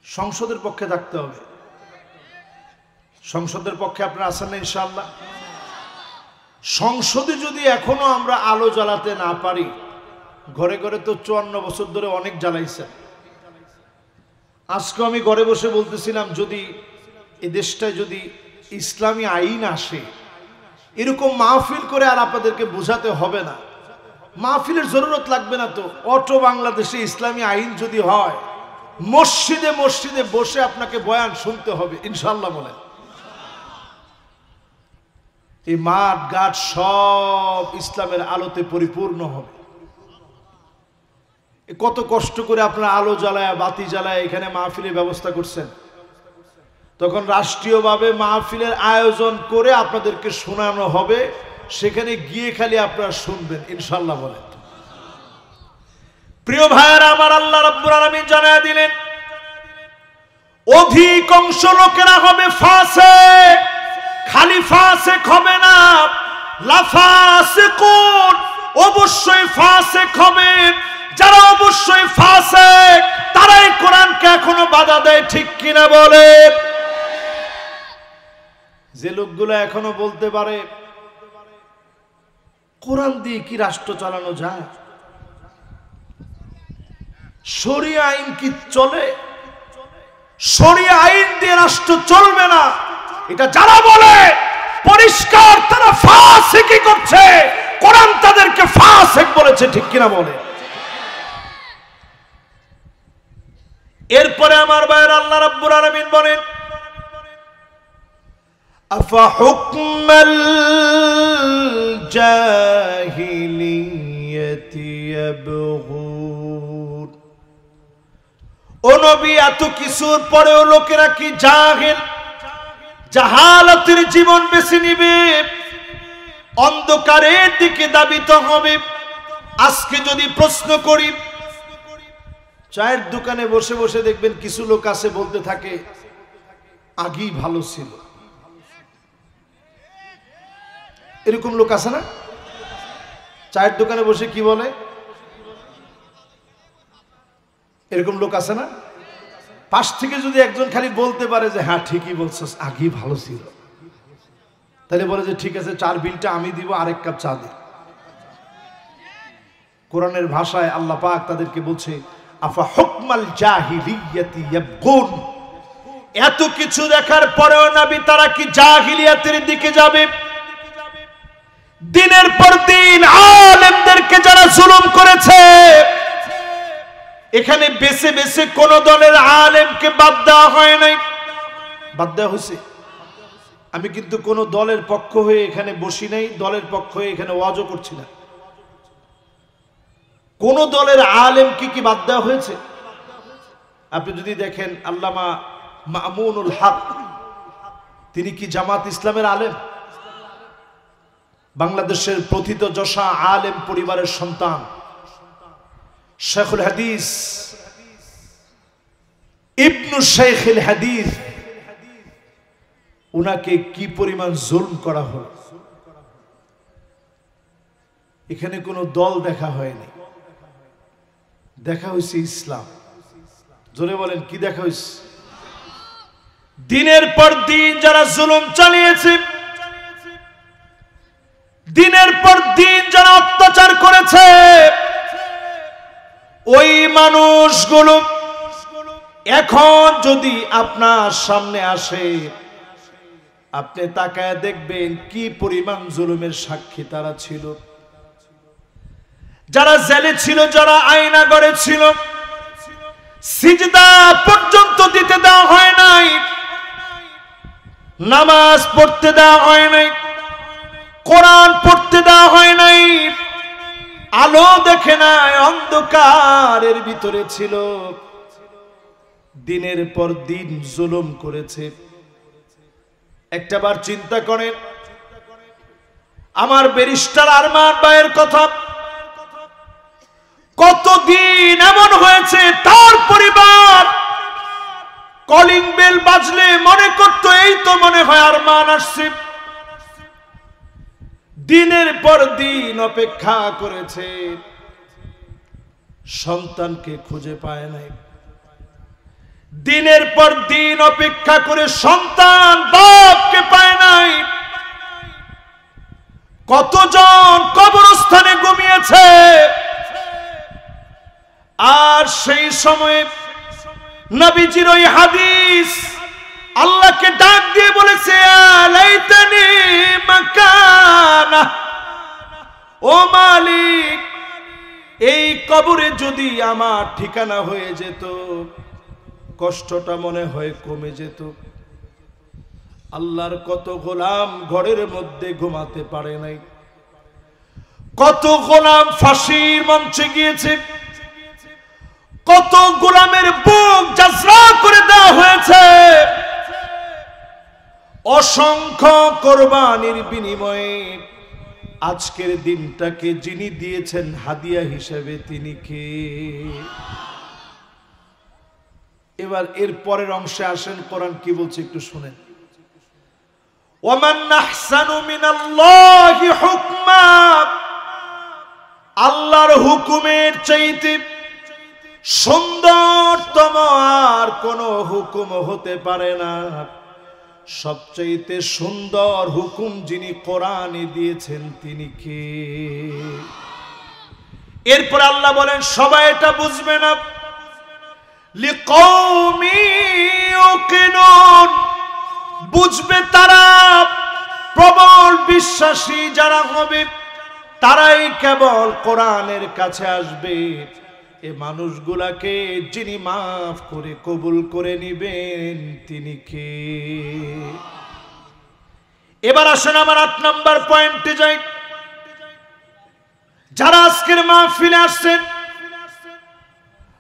সংসদের পক্ষে থাকতে হবে। সংসদের পক্ষে আপনারা আছেন না ইনশাআল্লাহ? সংসদে যদি এখনো আমরা আলো জ্বালাতে না পারি, ঘরে ঘরে তো 54 বছর ধরে অনেক জ্বালাইছেন। আজকে আমি ঘরে বসে বলতেছিলাম, যদি এই দেশটায় যদি ইসলামী আইন আসে, এরকম মাহফিল করে আর আপনাদেরকে বোঝাতে হবে না, মাহফিলের জরুরত লাগবে না। তো অটো বাংলাদেশে ইসলামী আইন যদি হয়, মসজিদে মসজিদে বসে আপনাকে বয়ান শুনতে হবে ইনশাআল্লাহ। বলেন, এই মাঠ ঘাট সব ইসলামের আলোতে পরিপূর্ণ হবে। কত কষ্ট করে আপনারা আলো জ্বালায় বাতি জ্বালায় এখানে মাহফিলের ব্যবস্থা করছেন, তখন রাষ্ট্রীয়ভাবে মাহফিলের আয়োজন করে আপনাদেরকে শোনানো হবে, সেখানে গিয়ে খালি আপনারা শুনবেন ইনশাআল্লাহ। বলেন, প্রিয় ভাইয়েরা আমার, আল্লাহ রাব্বুল আলামিন জানায় দিলেন, অধিকাংশ লোকেরা হবে ফাসিক। খালি ফাসিক হবে না, লাফাসিকুন, অবশ্যই ফাসিক হবে। যারা অবশ্যই ফাসিক, তারাই কোরআনকে এখনো বাধা দেয়, ঠিক কিনা বলে? যে লোকগুলো এখনো বলতে পারে কোরআন দিয়ে কি রাষ্ট্র চালানো যায়, শরিয়া আইন কি চলে, শরিয়া আইন দিয়ে রাষ্ট্র চলবে না, এটা যারা বলে পরিষ্কার তারা ফাসিকি করছে। কোরআন তাদেরকে ফাসিক বলেছে, ঠিক কিনা বলে? এরপরে আমার ভাইয়ের আল্লাহ রাব্বুল আলামিন বলেন, আফা হুকমাল জাহিলিয়াতি ইয়াবগুন। ও নবী, এত কিছুর পরেও লোকেরা কি জাহিল, জাহালাতের জীবন বেছে নিবে, অন্ধকারের দিকে দাবিত হবে। আজকে যদি প্রশ্ন করি, চায়ের দোকানে বসে বসে দেখবেন কিছু লোক আছে বলতে থাকে আগেই ভালো ছিল। এরকম লোক আছে না? চায়ের দোকানে বসে কি বলে, এরকম লোক আছে না? পাশ থেকে যদি একজন খালি বলতে পারে যে হ্যাঁ ঠিকই বলছস, আগেই ভালো ছিল, তাহলে বলে যে ঠিক আছে, চার বিলটা আমি দিব, আরেক কাপ চা দে। কোরআনের ভাষায় আল্লাহ পাক তাদেরকে বলছে, আফা হুকমাল জাহিলিয়াতি ইয়াবগুন। এত কিছু দেখার পরেও নবী তারা কি জাহিলিয়াতের দিকে যাবে? দিনের পর দিন আলেমদেরকে যারা জুলুম করেছে, এখানে বেছে বেছে কোন দলের আলেমকে বাদ দেওয়া হয় নাই, বাদ দেওয়া হয়েছে। আমি কিন্তু কোন দলের পক্ষ হয়ে এখানে বসি নাই, দলের পক্ষ হয়ে এখানে ওয়াজও করছি না। কোন দলের আলেমকে কি বাদ দেওয়া হয়েছে? আপনি যদি দেখেন আল্লামা মামুনুল হক, তিনি কি জামাত ইসলামের আলেম? বাংলাদেশের প্রথিতযশা আলেম পরিবারের সন্তান, শেখুল হাদিস ইবনু শেখুল হাদিস, উনাকে কি পরিমাণ জুলম করা হলো। এখানে কোনো দল দেখা হয়নি, দেখা হয়েছে ইসলাম। জোরে বলেন, কি দেখা হয়েছে? দিনের পর দিন যারা জুলুম চালিয়েছে, দিনের পর দিন যারা অত্যাচার করেছে, ওই মানুষগুলো এখন যদি আপনার সামনে আসে, আপনি তাকায় দেখবেন কি পরিমাণ জুলুমের সাক্ষী তারা ছিল। যারা জেলে ছিল, যারা আয়নাগরে ছিল, সিজদা পর্যন্ত দিতে দেওয়া হয় নাই, নামাজ পড়তে দেওয়া হয় নাই, কোরআন পড়তে দেওয়া হয় নাই, আলো দেখে নাই, অন্ধকারের ভিতরে ছিল, দিনের পর দিন জুলুম করেছে। একটাবার চিন্তা করেন, আমার ব্যারিস্টার আরমান ভাইয়ের কথা, কতদিন এমন হয়েছে তার পরিবার কলিং বেল বাজলে মনে করত এই তো মনে হয় আরমান আসছে। দিনের পর দিন অপেক্ষা করেছে, সন্তানকে খুঁজে পায় নাই। দিনের পর দিন অপেক্ষা করে সন্তান বাপকে পায় নাই। কতজন কবরস্থানে ঘুমিয়েছে, আর সেই সময়ে নবীজির ওই হাদিস আল্লাহকে ডাক দিয়ে বলেছে, আলাইতানি মাকানা, ও মালিক, এই কবরে যদি আমার ঠিকানা হয়ে যেত কষ্টটা মনে হয় কমে যেত। আল্লাহর কত গোলাম ঘরের মধ্যে ঘুমাতে পারে নাই, কত গোলাম ফাঁসির মঞ্চে গিয়েছে, কত গোলামের বুক জাজরা করে দেওয়া হয়েছে, অসংখ্য কোরবানির বিনিময়ে আজকের দিনটাকে যিনি দিয়েছেন হাদিয়া হিসেবে তিনি কে? এবার এর পরের অংশে আসেন, কোরআন কি বলছে একটু শুনেন। ওয়ামান আহসানু মিনাল্লাহি হুকমা, আল্লাহর হুকুমের চাইতে সুন্দরতম আর কোন হুকুম হতে পারে না। সবচাইতে সুন্দর হুকুম যিনি কোরআনে দিয়েছেন তিনি কে? এরপর আল্লাহ বলেন সবাই এটা বুঝবে না, লিকৌমি ইউকিনুন, বুঝবে তারা, প্রবল বিশ্বাসী যারা হবে তারাই কেবল কোরআনের কাছে আসবে। এ মানুষগুলাকে যিনি মাফ করে কবুল করে নিবেন তিনি কে? এবার আসেন আমার 8 নম্বর পয়েন্টে যাই। যারা আজকের মাহফিলে আসছেন,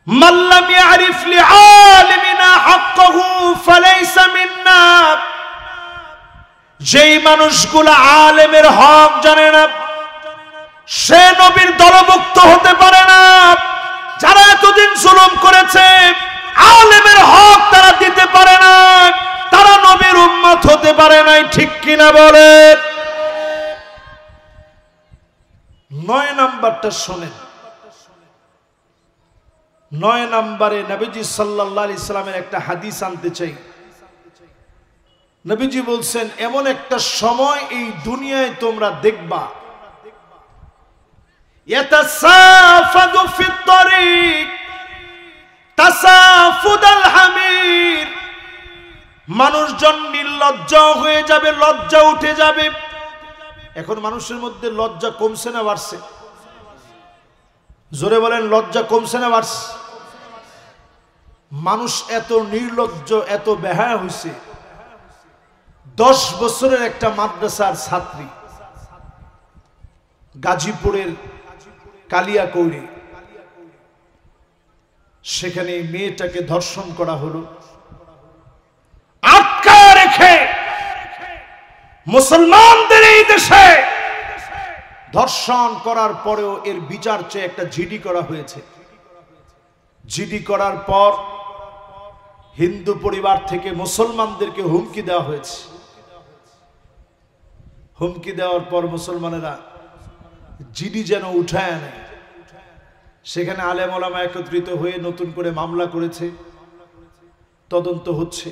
মাল্লাম ইয়ারিফ লিআলিমিনা হাক্কাহু ফালাইসা মিন্না, যেই মানুষগুলা আলেমের হক জানে না সে নবীর দলভুক্ত হতে পারে না। যারা এতদিন জুলুম করেছে আলেমের হক তারা দিতে পারে না, তারা নবীর উম্মত হতে পারে নাই, ঠিক কিনা বলেন? 9 নাম্বারটা শোনেন। 9 নম্বরে নবীজি সাল্লাল্লাহু আলাইহি সাল্লামের একটা হাদিস আনতে চাই। নবীজি বলছেন এমন একটা সময় এই দুনিয়ায় তোমরা দেখবা, ইয়াতাসাফাদু ফিত তরিক তাসাফুদাল হামির, মানুষজন নির্লজ্জ হয়ে যাবে, লজ্জা উঠে যাবে। এখন মানুষের মধ্যে লজ্জা কমছে না বাড়ছে? জোরে বলেন, লজ্জা কমছে না বাড়ছে? মানুষ এত নির্লজ্জ, এত বেহায়া হয়েছে। 10 বছরের একটা মাদ্রাসার ছাত্রী গাজীপুরের কালিয়াকৈরে, সেখানে মেয়েটাকে ধর্ষণ করা হলো। আটকা রেখে মুসলমানদের এই দেশে ধর্ষণ করার পরেও এর বিচার চেয়ে একটা জিডি করা হয়েছে। জিডি করার পর হিন্দু পরিবার থেকে মুসলমানদেরকে হুমকি দেওয়া হয়েছে। হুমকি দেওয়ার পর মুসলমানেরা জিডি যেন উঠায় নেয়। সেখানে আলেম ওলামা একত্রিত হয়ে নতুন করে মামলা করেছে, তদন্ত হচ্ছে।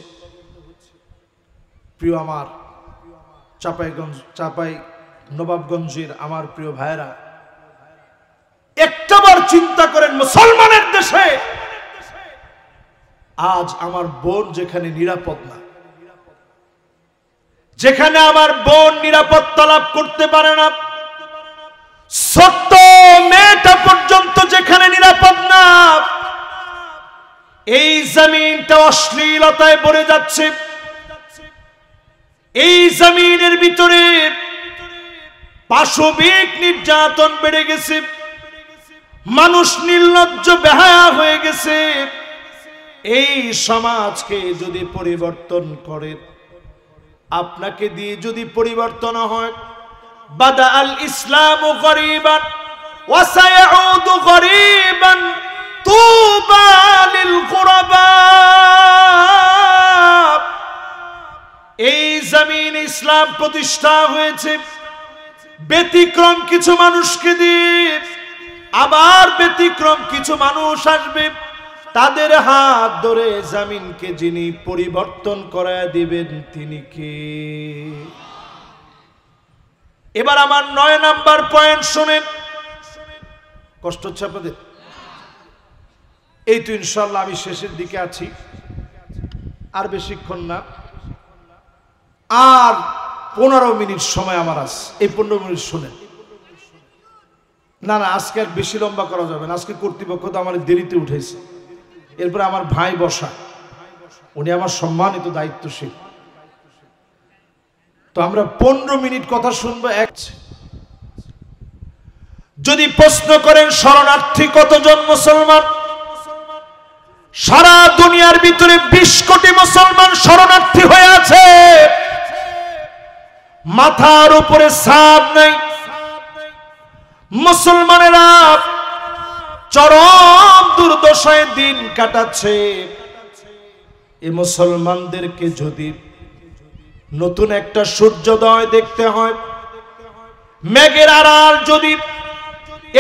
প্রিয় আমার চাপাই নবাবগঞ্জের আমার প্রিয় ভাইরা, একটাবার চিন্তা করেন, মুসলমানের দেশে আজ আমার বোন যেখানে নিরাপদ না, যেখানে আমার বোন নিরাপত্তা লাভ করতে পারে না, ছোট্ট মেয়েটা পর্যন্ত যেখানে নিরাপদ না, এই জমিনটা অশ্লীলতায় ভরে যাচ্ছে। এই জমিনের ভিতরে পাশবিক নির্যাতন বেড়ে গেছে, মানুষ নির্লজ্জ বেহায়া হয়ে গেছে। এই সমাজকে যদি পরিবর্তন করে, আপনাকে দিয়ে যদি পরিবর্তন হয়, বাদা আল ইসলামু গরীবান ওয়া সায়াউদু গরীবান তুবা লিল গুরাবা। এই জমিনে ইসলাম প্রতিষ্ঠা হয়েছে ব্যতিক্রম কিছু মানুষকে দিয়ে, আবার ব্যতিক্রম কিছু মানুষ আসবে, তাদের হাত ধরে জমিনকে যিনি পরিবর্তন করায় দিবেন তিনি কে? এবার আমার 9 নাম্বার পয়েন্ট শুনেন। কষ্ট হচ্ছে আপনাদের? এই তো ইনশাআল্লাহ আমি শেষের দিকে আছি, আর বেশিক্ষণ না, আর 15 মিনিট সময় আমার আছে। এই 15 মিনিট শুনেন। না না, আজকে আর বেশি লম্বা করা যাবে না। আজকে কর্তৃপক্ষ তো আমার দেরিতে উঠেছে। এরপরে আমার ভাই বসা, উনি আমার সম্মানিত দায়িত্বশীল, তো আমরা 15 মিনিট কথা শুনবো। যদি প্রশ্ন করেন শরণার্থী কতজন মুসলমান, সারা দুনিয়ার ভিতরে 20 কোটি মুসলমান শরণার্থী হয়ে আছে। মাথার উপরে ছাদ নেই, মুসলমানেরা চরম দুর্দশায় দিন কাটাচ্ছে। এই মুসলমানদেরকে যদি নতুন একটা সূর্যোদয় দেখতে হয়, মেঘের আড়াল যদি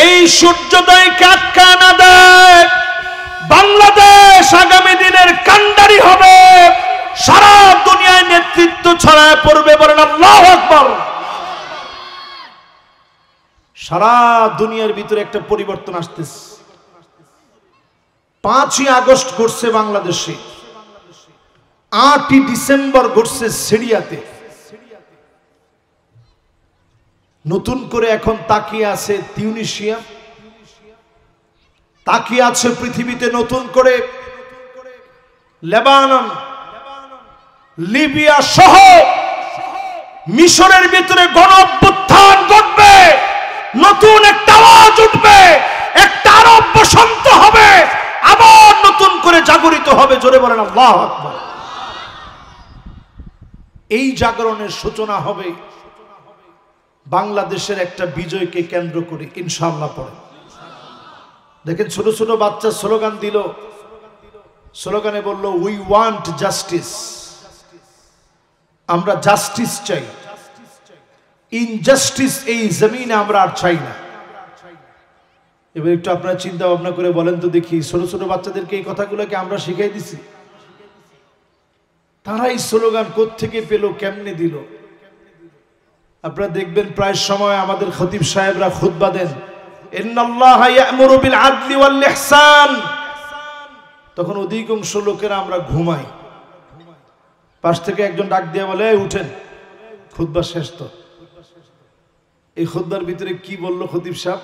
এই সূর্যোদয়কে আটকা না দেয়, বাংলাদেশ আগামী দিনের কান্ডারি হবে, সারা দুনিয়ায় নেতৃত্ব ছড়ায় পড়বে। বলেন আল্লাহু আকবার। সারা দুনিয়ার ভিতরে একটা পরিবর্তন আসতেছে। 5ই আগস্ট ঘটছে বাংলাদেশে, 8ই ডিসেম্বর ঘটছে সিরিয়াতে। নতুন করে এখন তাকিয়ে আছে তিউনিসিয়া, তাকিয়ে আছে পৃথিবীতে নতুন করে লেবানন, লিবিয়া সহ মিশরের ভিতরে গণ অভ্যুত্থান ঘটবে, নতুন একটা আওয়াজ উঠবে, একটা আরব বসন্ত হবে, আবার নতুন করে জাগরিত হবে। জোরে বলেন আল্লাহু আকবার। এই জাগরণের সূচনা হবে বাংলাদেশের একটা বিজয়কে কেন্দ্র করে ইনশাআল্লাহ। পড়ে দেখেন, ছোট ছোট বাচ্চা স্লোগান দিল, স্লোগানে বলল উই ওয়ান্ট জাস্টিস, আমরা জাস্টিস চাই, ইনজাস্টিস এই জমিনে আমরা আর চাই না। এবার একটু আপনারা চিন্তা ভাবনা করে বলেন তো দেখি, ছোট ছোট বাচ্চাদেরকে এই কথাগুলোকে আমরা শিখাই দিছি? তারা এই স্লোগান কোত্থেকে পেল, কেমনে দিল? আপনারা দেখবেন প্রায় সময় আমাদের খতিব সাহেবরা খুতবা দেন, ইন্নাল্লাহা ইয়া'মুরু বিল আদলি ওয়াল ইহসান, তখন অধিকাংশ লোকেরা আমরা ঘুমাই। পাশ থেকে একজন ডাক দিয়ে বলে, এই উঠেন, খুতবা শেষ। তো এই খুতবার ভিতরে কি বলল খতিব সাহেব?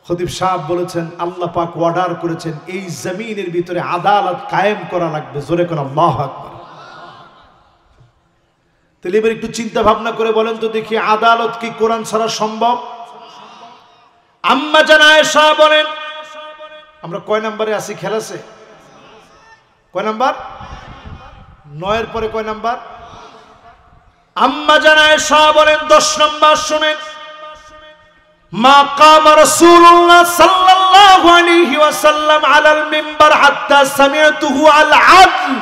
খতিব সাহেব বলেছেন আল্লাহ পাক অর্ডার করেছেন এই জমিনের ভিতরে আদালত কায়েম করা লাগবে। জোরে কোন আল্লাহু আকবার। তাহলে এবার একটু চিন্তা ভাবনা করে বলেন তো দেখি, আদালত কি কোরআন ছাড়া সম্ভব? আম্মা জান আয়েশা বলেন, আমরা কয় নম্বরে আছি? খেলাছে কয় নাম্বার? 9 পরে কয় নাম্বার? আম্মা জান আয়েশা বলেন 10 নম্বর। শুনেন, মা কামা রাসূলুল্লাহ সাল্লাল্লাহু আলাইহি ওয়াসাল্লাম আলাল মিম্বার হাত্তা সামি'তুহু আল আদল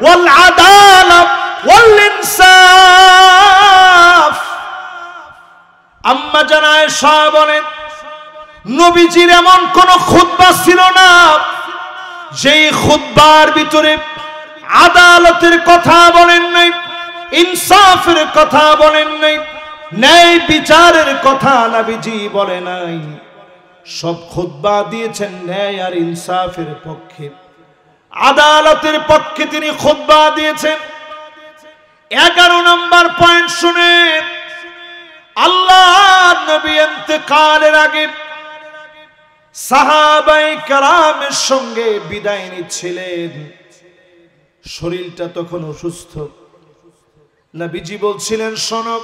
ওয়াল আদালা ওয়াল ইনসাফ। আম্মা জান আয়েশা বলেন, নবীজির এমন কোন খুতবা ছিল না যেই খুতবার ভিতরে আদালতের কথা বলেন নাই, ইনসাফের কথা বলেন নাই, ন্যায় বিচারের কথা নবীজি বলে নাই। সব খুতবা দিয়েছেন ন্যায় আর ইনসাফের পক্ষে, আদালতের পক্ষে তিনি খুতবা দিয়েছেন। 11 নম্বর পয়েন্ট শুনেন, আল্লাহর নবী ইন্তেকালের আগে সাহাবায়ে কেরামের সঙ্গে বিদায় নিচ্ছিলেন। শরীরটা তখন অসুস্থ। নবীজি বলছিলেন, শোনো,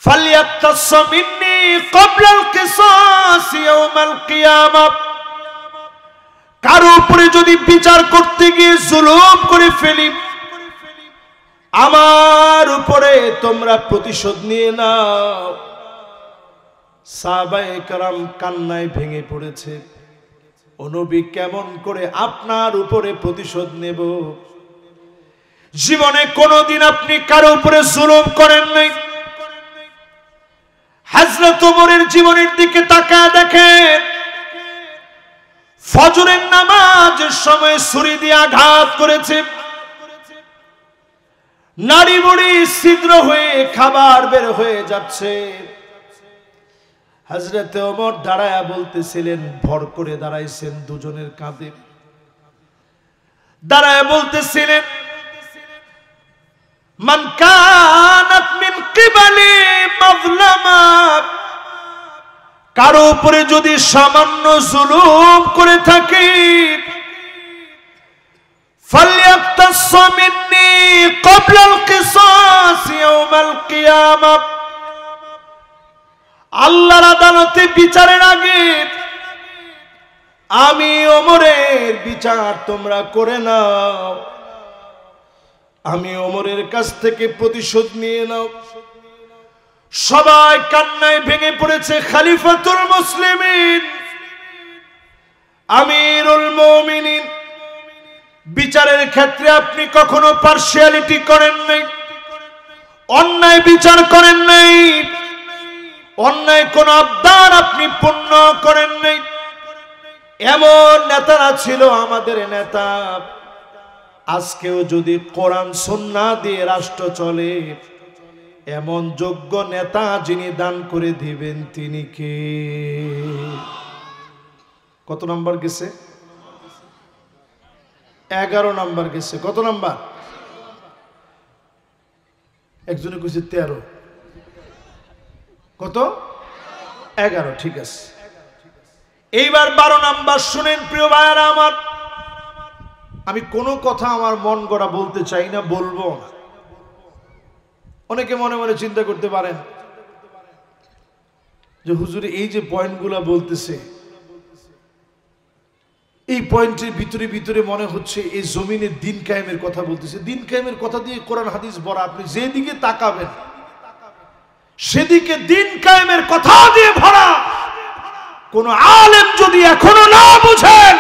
ফালিয়াক্তাস মিন্নি ক্বাবলাল কিসাস ইয়াউমাল কিয়ামাহ, কারো উপরে যদি বিচার করতে গিয়ে জুলুম করে ফেলি, আমার উপরে তোমরা প্রতিশোধ নিয়ে নাও। সাহাবায়ে কেরাম কান্নায় ভেঙে পড়েছে, ও নবী, কেমন করে আপনার উপরে প্রতিশোধ নেব? জীবনে কোনোদিন আপনি কারো উপরে জুলুম করেন নাই। হযরত ওমরের জীবনের দিকে তাকায় দেখেন, ফজরের নামাজের সময় ছুরি দিয়ে আঘাত করেছে, নাড়ি বুড়ি ছিদ্র হয়ে খাবার বের হয়ে যাচ্ছে। হযরতে ওমর দাঁড়ায়া বলতেছিলেন, ভর করে দাঁড়াইছেন দুজনের কাঁধে, দাঁড়ায়া বলতেছিলেন, মান কানাত মিন কিবালি মাযলামা, কারো উপরে যদি সামান্য জুলুম করে থাকি, ফালইয়াকতাস মিন্নি ক্বাবলা আল কিসাস ইয়াউমাল কিয়ামাহ, আল্লাহর আদালতে বিচারের আগে আমি ওমরের বিচার তোমরা করে নাও, আমি ওমরের কাছ থেকে প্রতিশোধ নিয়ে নাও। সবাই কান্নায় ভেঙে পড়েছে। খলিফাতুল মুসলিমিন আমিরুল মুমিনিন, বিচারের ক্ষেত্রে আপনি কখনো পার্সিয়ালিটি করেন নাই, অন্যায় বিচার করেন নাই, অন্যায় কোন আবদার আপনি পূর্ণ করেন নাই। এমন নেতারা ছিল আমাদের নেতা। আজকেও যদি কোরআন সুন্নাহ দিয়ে রাষ্ট্র চলে, এমন যোগ্য নেতা যিনি দান করে দিবেন তিনি কে? কত নাম্বার গেছে? 11 নাম্বার গেছে। কত নাম্বার? একজনে কইছে 13। কত? 11। ঠিক আছে, এইবার 12 নাম্বার শুনেন প্রিয় ভাইরা আমার। আমি কোনো কথা আমার মন গড়া বলতে চাই না, বলবো না। অনেকে মনে মনে চিন্তা করতে পারেন যে হুজুর এই যে পয়েন্টগুলা বলতেছে, এই পয়েন্টের ভিতরে ভিতরে মনে হচ্ছে এই জমিনে দিন কায়েমের কথা বলতেছে। দিন কায়েমের কথা দিয়ে কোরআন হাদিস ভরা। আপনি যেদিকে তাকাবেন সেদিকে দিন কায়েমের কথা দিয়ে ভরা। কোন আলেম যদি এখনো না বুঝেন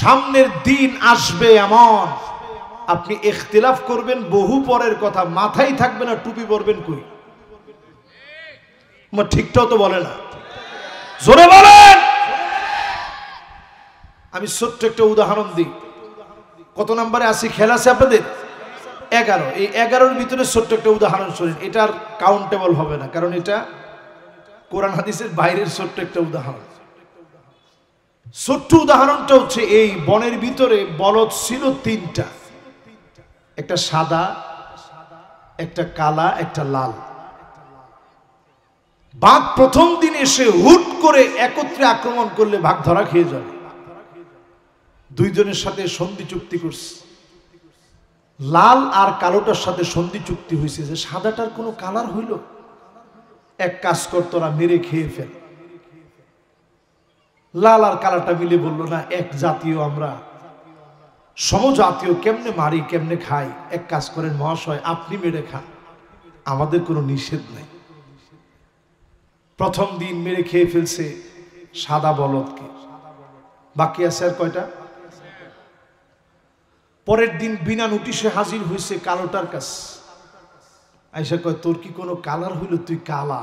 সামনের দিন আসবে এমন, আপনি ইখতিলাফ করবেন বহু পরের কথা, মাথায় থাকবে না, টুপি পরবেন কই? ঠিকটাও তো বলে না, জোরে বলেন। আমি ছোট্ট একটা উদাহরণ দিই। কত নম্বরে আসি খেয়াল আছে আপনাদের? 11। এই 11-এর ভিতরে ছোট্ট একটা উদাহরণ শুনেন। এটার কাউন্টেবল হবে না, কারণ এটা কোরআন হাদিসের বাইরের ছোট্ট একটা উদাহরণ। ছোট্ট উদাহরণটা হচ্ছে এই বনের ভিতরে বলদ ছিল 3টা, একটা সাদা, একটা কালা, একটা লাল। বাঘ প্রথম দিন এসে হুট করে একত্রে আক্রমণ করলে বাঘ ধরা খেয়ে যাবে। দুইজনের সাথে সন্ধি চুক্তি করছে। লাল আর কালোটার সাথে সন্ধি চুক্তি হয়েছে যে সাদাটার কোনো কালার হইল, এক কাজ কর তোরা মেরে খেয়ে ফেল। লাল আর কালাটা মিলে বলল না, এক জাতীয় আমরা, সমজাতীয়, কেমনে মারি কেমনে খাই, এক কাজ করেন মহাশয় আপনি মেরে খান, আমাদের কোনো নিষেধ নাই। প্রথম দিন মেরে খেয়ে ফেলছে সাদা বলদকে, বাকি আছে আর কয়টা? পরের দিন বিনা নোটিশে হাজির হয়েছে কালোটার কাছে। আইসা কয় তোর কি কোনো কালার হইল, তুই কালা।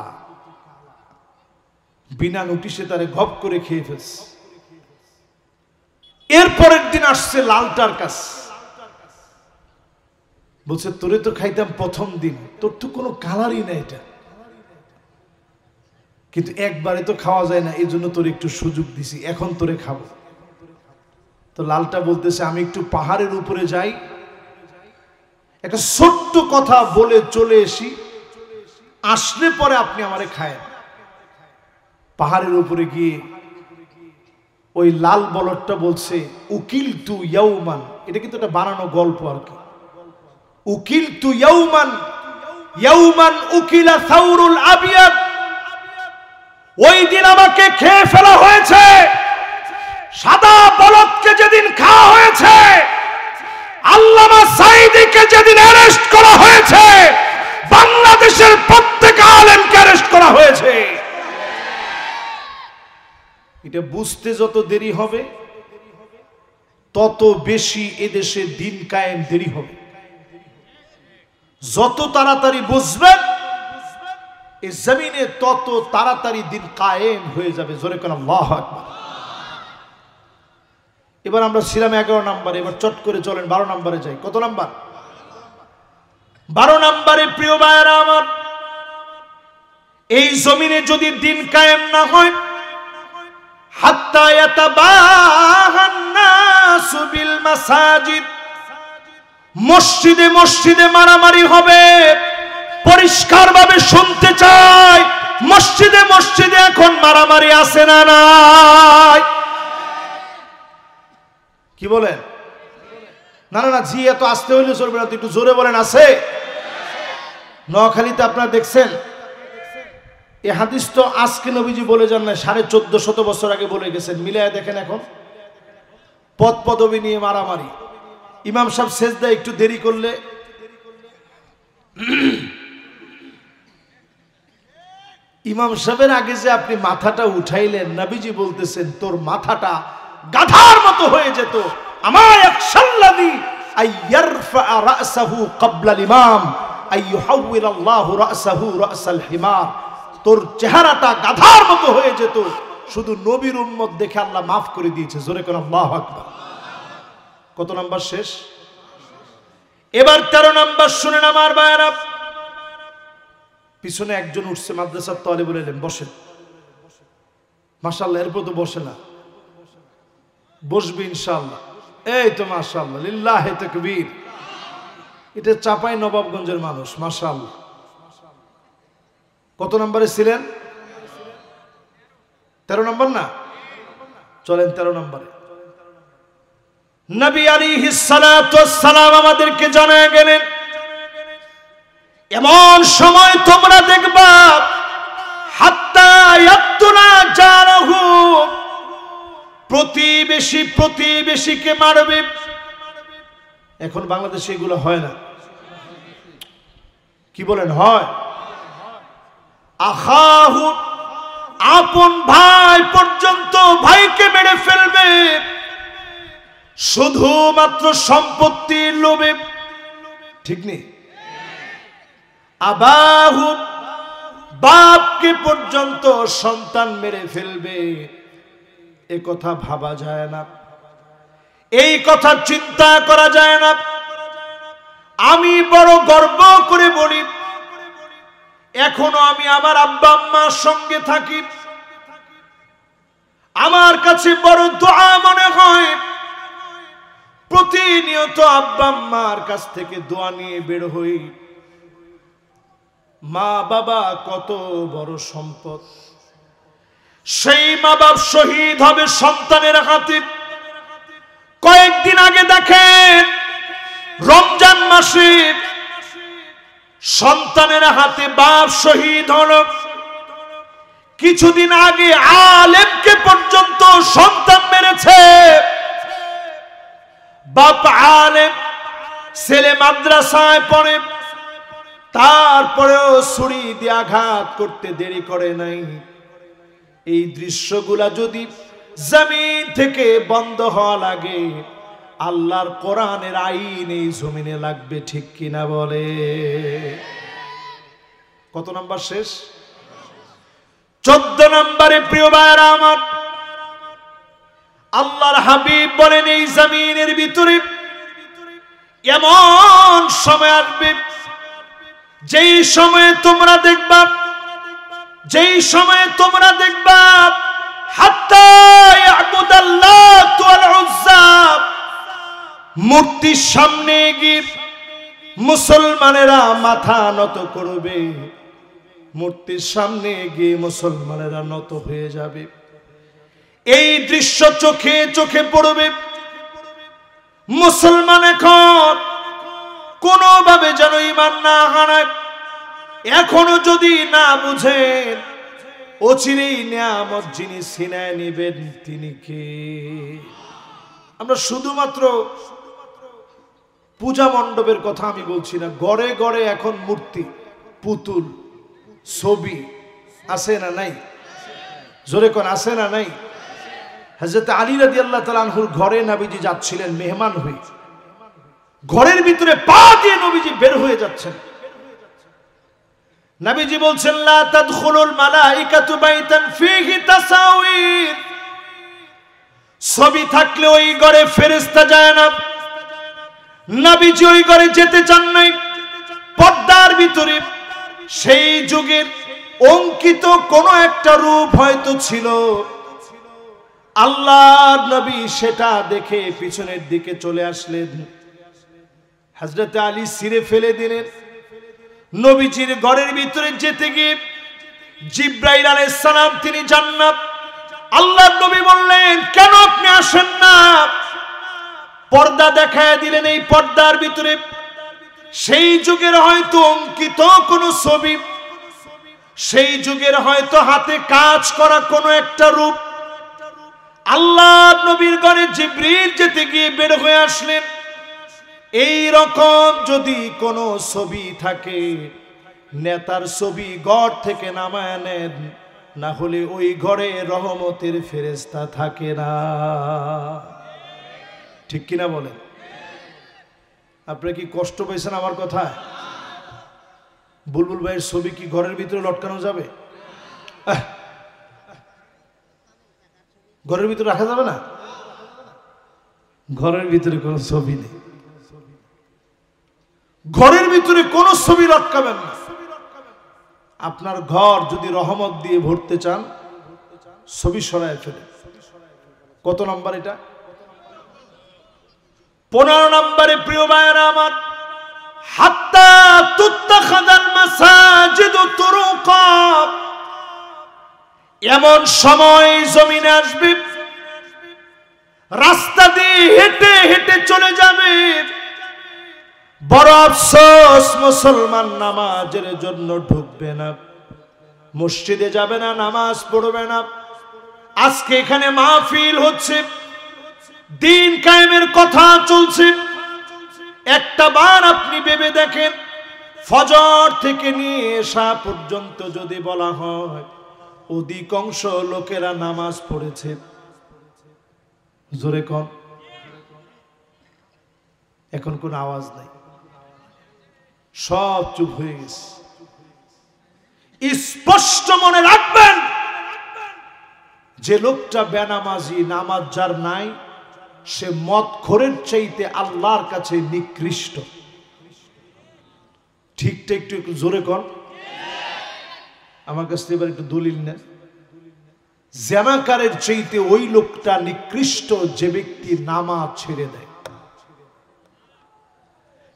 বিনা নোটিশে তারে গপ করে খেয়ে ফেলছে। এর পরের দিন আসছে লালটার কাছে, বলছে তোরে তো খাইতাম প্রথম দিন, তোর তো কোনো কালারই না এটা, কিন্তু একবারে তো খাওয়া যায় না, এই জন্য তোর একটু সুযোগ দিছি, এখন তোরে খাবো। তো লালটা বলতেছে আমি একটু পাহাড়ের উপরে যাই, একটা ছোট্ট কথা বলে চলে এসি, আসলে পরে আপনি আমারে খায়েন। পাহাড়ের উপরে গিয়ে ওই লাল বলদটা বলছে উকিল তু ইয়াউমান, এটা কিন্তু একটা বানানো গল্প আর কি। উকিল তু ইয়াউমান, ইয়াউমান উকিলা সাউরুল আবিয়াদ, ওই দিন আমাকে খেয়ে ফেলা হয়েছে। সাদা বলদকে যেদিন খাওয়া হয়েছে, আল্লামা সাঈদীকে যেদিন অ্যারেস্ট করা হয়েছে, বাংলাদেশের প্রত্যেক আলেমকে অ্যারেস্ট করা হয়েছে। এটা বুঝতে যত দেরি হবে তত বেশি এদেশে দিন কায়েম দেরি হবে। যত তাড়াতাড়ি বুঝবেন এই জমিনে তত তাড়াতাড়ি দিন কায়েম হয়ে যাবে। জোরে কোন আল্লাহু আকবার। এবার আমরা ছিলাম 11 নম্বরে, এবার চট করে চলেন 12 নম্বরে যাই। কত নাম্বার? 12 নম্বরে প্রিয় ভাইরা আমার, এই জমিনে যদি দিন কায়েম না হয়, হাত্তা ইয়াতাবাহান নাসু বিল মাসাজিদ, মসজিদে মসজিদে মারামারি হবে। পরিষ্কার ভাবে শুনতে চাই, মসজিদে মসজিদে এখন মারামারি আছে না নাই? কি বলেন? না না না, জি এত আসতে হইলে চলবে না, একটু জোরে বলেন আছে। নোয়াখালীতে আপনারা দেখছেন, এই হাদিস তো আজকে নবীজি বলে যান না, 1450 বছর আগে বলে গেছেন। মিলায় দেখেন এখন পদ পদবি নিয়ে মারামারি। ইমাম সাহেব সেজদায় একটু দেরি করলে ইমাম সাহেবের আগে যে আপনি মাথাটা উঠাইলেন, নবীজি বলতেছেন তোর মাথাটা গাধার মতো হয়ে যেত। আমায় একশাল্লাযী আইয়ারফা রাসাহু ক্বাবলা আল ইমাম আইয়ুহাউইল আল্লাহু রাসাহু রাসাল হিমার, তোর চেহারাটা গাধার মতো হয়ে যেত, শুধু নবীর উম্মত দেখে আল্লাহ মাফ করে দিয়েছে। জোরে করে আল্লাহু আকবার। কত নাম্বার শেষ? এবার 13 নাম্বার শুনেন আমার ভাইরা। পিছনে একজন উঠছে মাদ্রাসার তালিবুল ইলম, বসেন। মাশাআল্লাহ, এরপর তো বসে না, বসবি ইনশাআল্লাহ। এই তো মাশাআল্লাহ, লিল্লাহি তাকবীর। এটা চাপাই নবাবগঞ্জের মানুষ, মাশাআল্লাহ। কত নম্বরে ছিলেন? 13 নম্বর না? চলেন 13 নম্বরে। নবী আলাইহিস সালাতু ওয়াস সালাম আমাদেরকে জানায় গেলেন, এমন সময় তোমরা দেখবা হাত্তা ইয়াতুনা জারাহু, প্রতিবেশী প্রতিবেশীকে মারবে। এখন বাংলাদেশে এগুলো হয় না, কি বলেন? হয়। আখাহু, আপন ভাই পর্যন্ত ভাইকে মেরে ফেলবে শুধুমাত্র সম্পত্তির লোভে, ঠিক নেই? আবাহু, বাপকে পর্যন্ত সন্তান মেরে ফেলবে। এ কথা ভাবা যায় না, এই কথা চিন্তা করা যায় না। আমি বড় গর্ব করে বলি, এখনো আমি আমার আব্বা আম্মার সঙ্গে থাকি। আমার কাছে বড় দোয়া মনে হয়, প্রতিনিয়ত আব্বা আম্মার কাছ থেকে দোয়া নিয়ে বের হই। মা বাবা কত বড় সম্পদ, সেই মা বাপ শহীদ হবে সন্তানের হাতে। কয়েকদিন আগে দেখেন রমজান মাসে সন্তানের হাতে বাপ শহীদ হলো। কিছুদিন আগে আলেমকে পর্যন্ত সন্তান মেরেছে। বাপ আলেম, ছেলে মাদ্রাসায় পড়ে, তারপরেও ছুরি দিয়ে আঘাত করতে দেরি করে নাই। এই দৃশ্যগুলা যদি জমিন থেকে বন্ধ হওয়া লাগে, আল্লাহর কোরআনের আইন এই জমিনে লাগবে, ঠিক কিনা বলে? কত নাম্বার শেষ? 14 নম্বরে প্রিয় ভাইরা আমার, আল্লাহর হাবিব বলেন এই জমিনের ভিতরে এমন সময় আসবে, যেই সময়ে তোমরা দেখবা, যেই সময়ে তোমরা দেখবা হাত্তা ইয়াবুদাল্লাতু ওয়াল উজ্জা, মূর্তির সামনে গিয়ে মুসলমানেরা মাথা নত করবে। মূর্তির সামনে গিয়ে মুসলমানেরা নত হয়ে যাবে। এই দৃশ্য চোখে চোখে পড়বে। মুসলমান এখন কোনোভাবে যেন ঈমান না হারায়। এখনো যদি না বুঝেন, অচিরেই নিয়ামত যিনি ছিনায় নেবেন তিনি কে? আমরা শুধুমাত্র পূজা মণ্ডপের কথা আমি বলছি না, গড়ে গড়ে এখন মূর্তি, পুতুল, ছবি আছে না নাই? জোরে কোন আছে না নাই? হযরত আলী রাদিয়াল্লাহু তাআলা আনহুর ঘরে নবীজি যাচ্ছিলেন মেহমান হয়ে। ঘরের ভিতরে পা দিয়ে নবীজি বের হয়ে যাচ্ছেন। নবীজি বলছেন, লা তাদখুলুল মালাইকাতু বাইতান ফীহি তাসাউইর, ছবি থাকলে ওই ঘরে ফেরেশতা যায় না। নবীজি ওই ঘরে যেতে চান নাই। পর্দার ভিতরে সেই যুগের অঙ্কিত কোন একটা রূপ হয়তো ছিল। আল্লাহর নবী সেটা দেখে পিছনের দিকে চলে আসলেন। হযরত আলী ছিঁড়ে ফেলে দিলেন। নবীজির ঘরের ভিতরে যেতে গিয়ে জিব্রাইল আলাইহিস সালাম তিনি জান্নাত। আল্লাহর নবী বললেন, কেন আপনি আসেন না? পর্দা দেখায় দিলেন। এই পর্দার ভিতরে সেই যুগের হয়তো অঙ্কিত কোন ছবি, সেই যুগের হয়তো হাতে কাজ করা কোন একটা রূপ। আল্লাহর নবীর ঘরে জিবরিল যেতে গিয়ে বের হয়ে আসলেন। এই রকম যদি কোন ছবি থাকে, নেতার ছবি ঘর থেকে নামায় নেন, না হলে ওই ঘরে রহমতের ফেরেশতা থাকে না। ঠিক কিনা বলেন? আপনারা কি কষ্ট পেয়েছেন আমার কথায়? বুলবুল ভাইয়ের ছবি কি ঘরের ভিতরে লটকানো যাবে? ঘরের ভিতরে রাখা যাবে না। ঘরের ভিতরে কোনো ছবি নেই। ঘরের ভিতরে কোনো ছবি লটকাবেন না। আপনার ঘর যদি রহমত দিয়ে ভরতে চান, ছবি সরায় ফেলে। কত নাম্বার এটা? 15 নম্বরে। প্রিয় ভাইরা আমার, হাত্তা তুত্তাখাযাল মাসাজিদু তুরুকা, এমন সময় জমিনে আসবে রাস্তা দিয়ে হেঁটে হেঁটে চলে যাবে। বড় আফসোস, মুসলমান নামাজের জন্য ঢুকবে না, মসজিদে যাবে না, নামাজ পড়বে না। আজকে এখানে মাহফিল হচ্ছে, দিন কায়েমের কথা চলছে। একটা বার আপনি ভেবে দেখেন, ফজর থেকে নিয়ে এশা পর্যন্ত যদি বলা হয় অধিকাংশ লোকেরা নামাজ পড়েছে, জোরে কোন? এখন কোন আওয়াজ নাই, সব চুপ হয়ে গেছে। স্পষ্ট মনে রাখবেন, যে লোকটা বেনামাজি, নামাজ যার নাই, সে মদখোরের চাইতে আল্লাহর কাছে নিকৃষ্ট। ঠিকটা একটু একটু জোরে কর। আমার কাছ থেকে এবার একটু দলিল নেন। জেনাকারের চাইতে ওই লোকটা নিকৃষ্ট যে ব্যক্তি নামাজ ছেড়ে দেয়।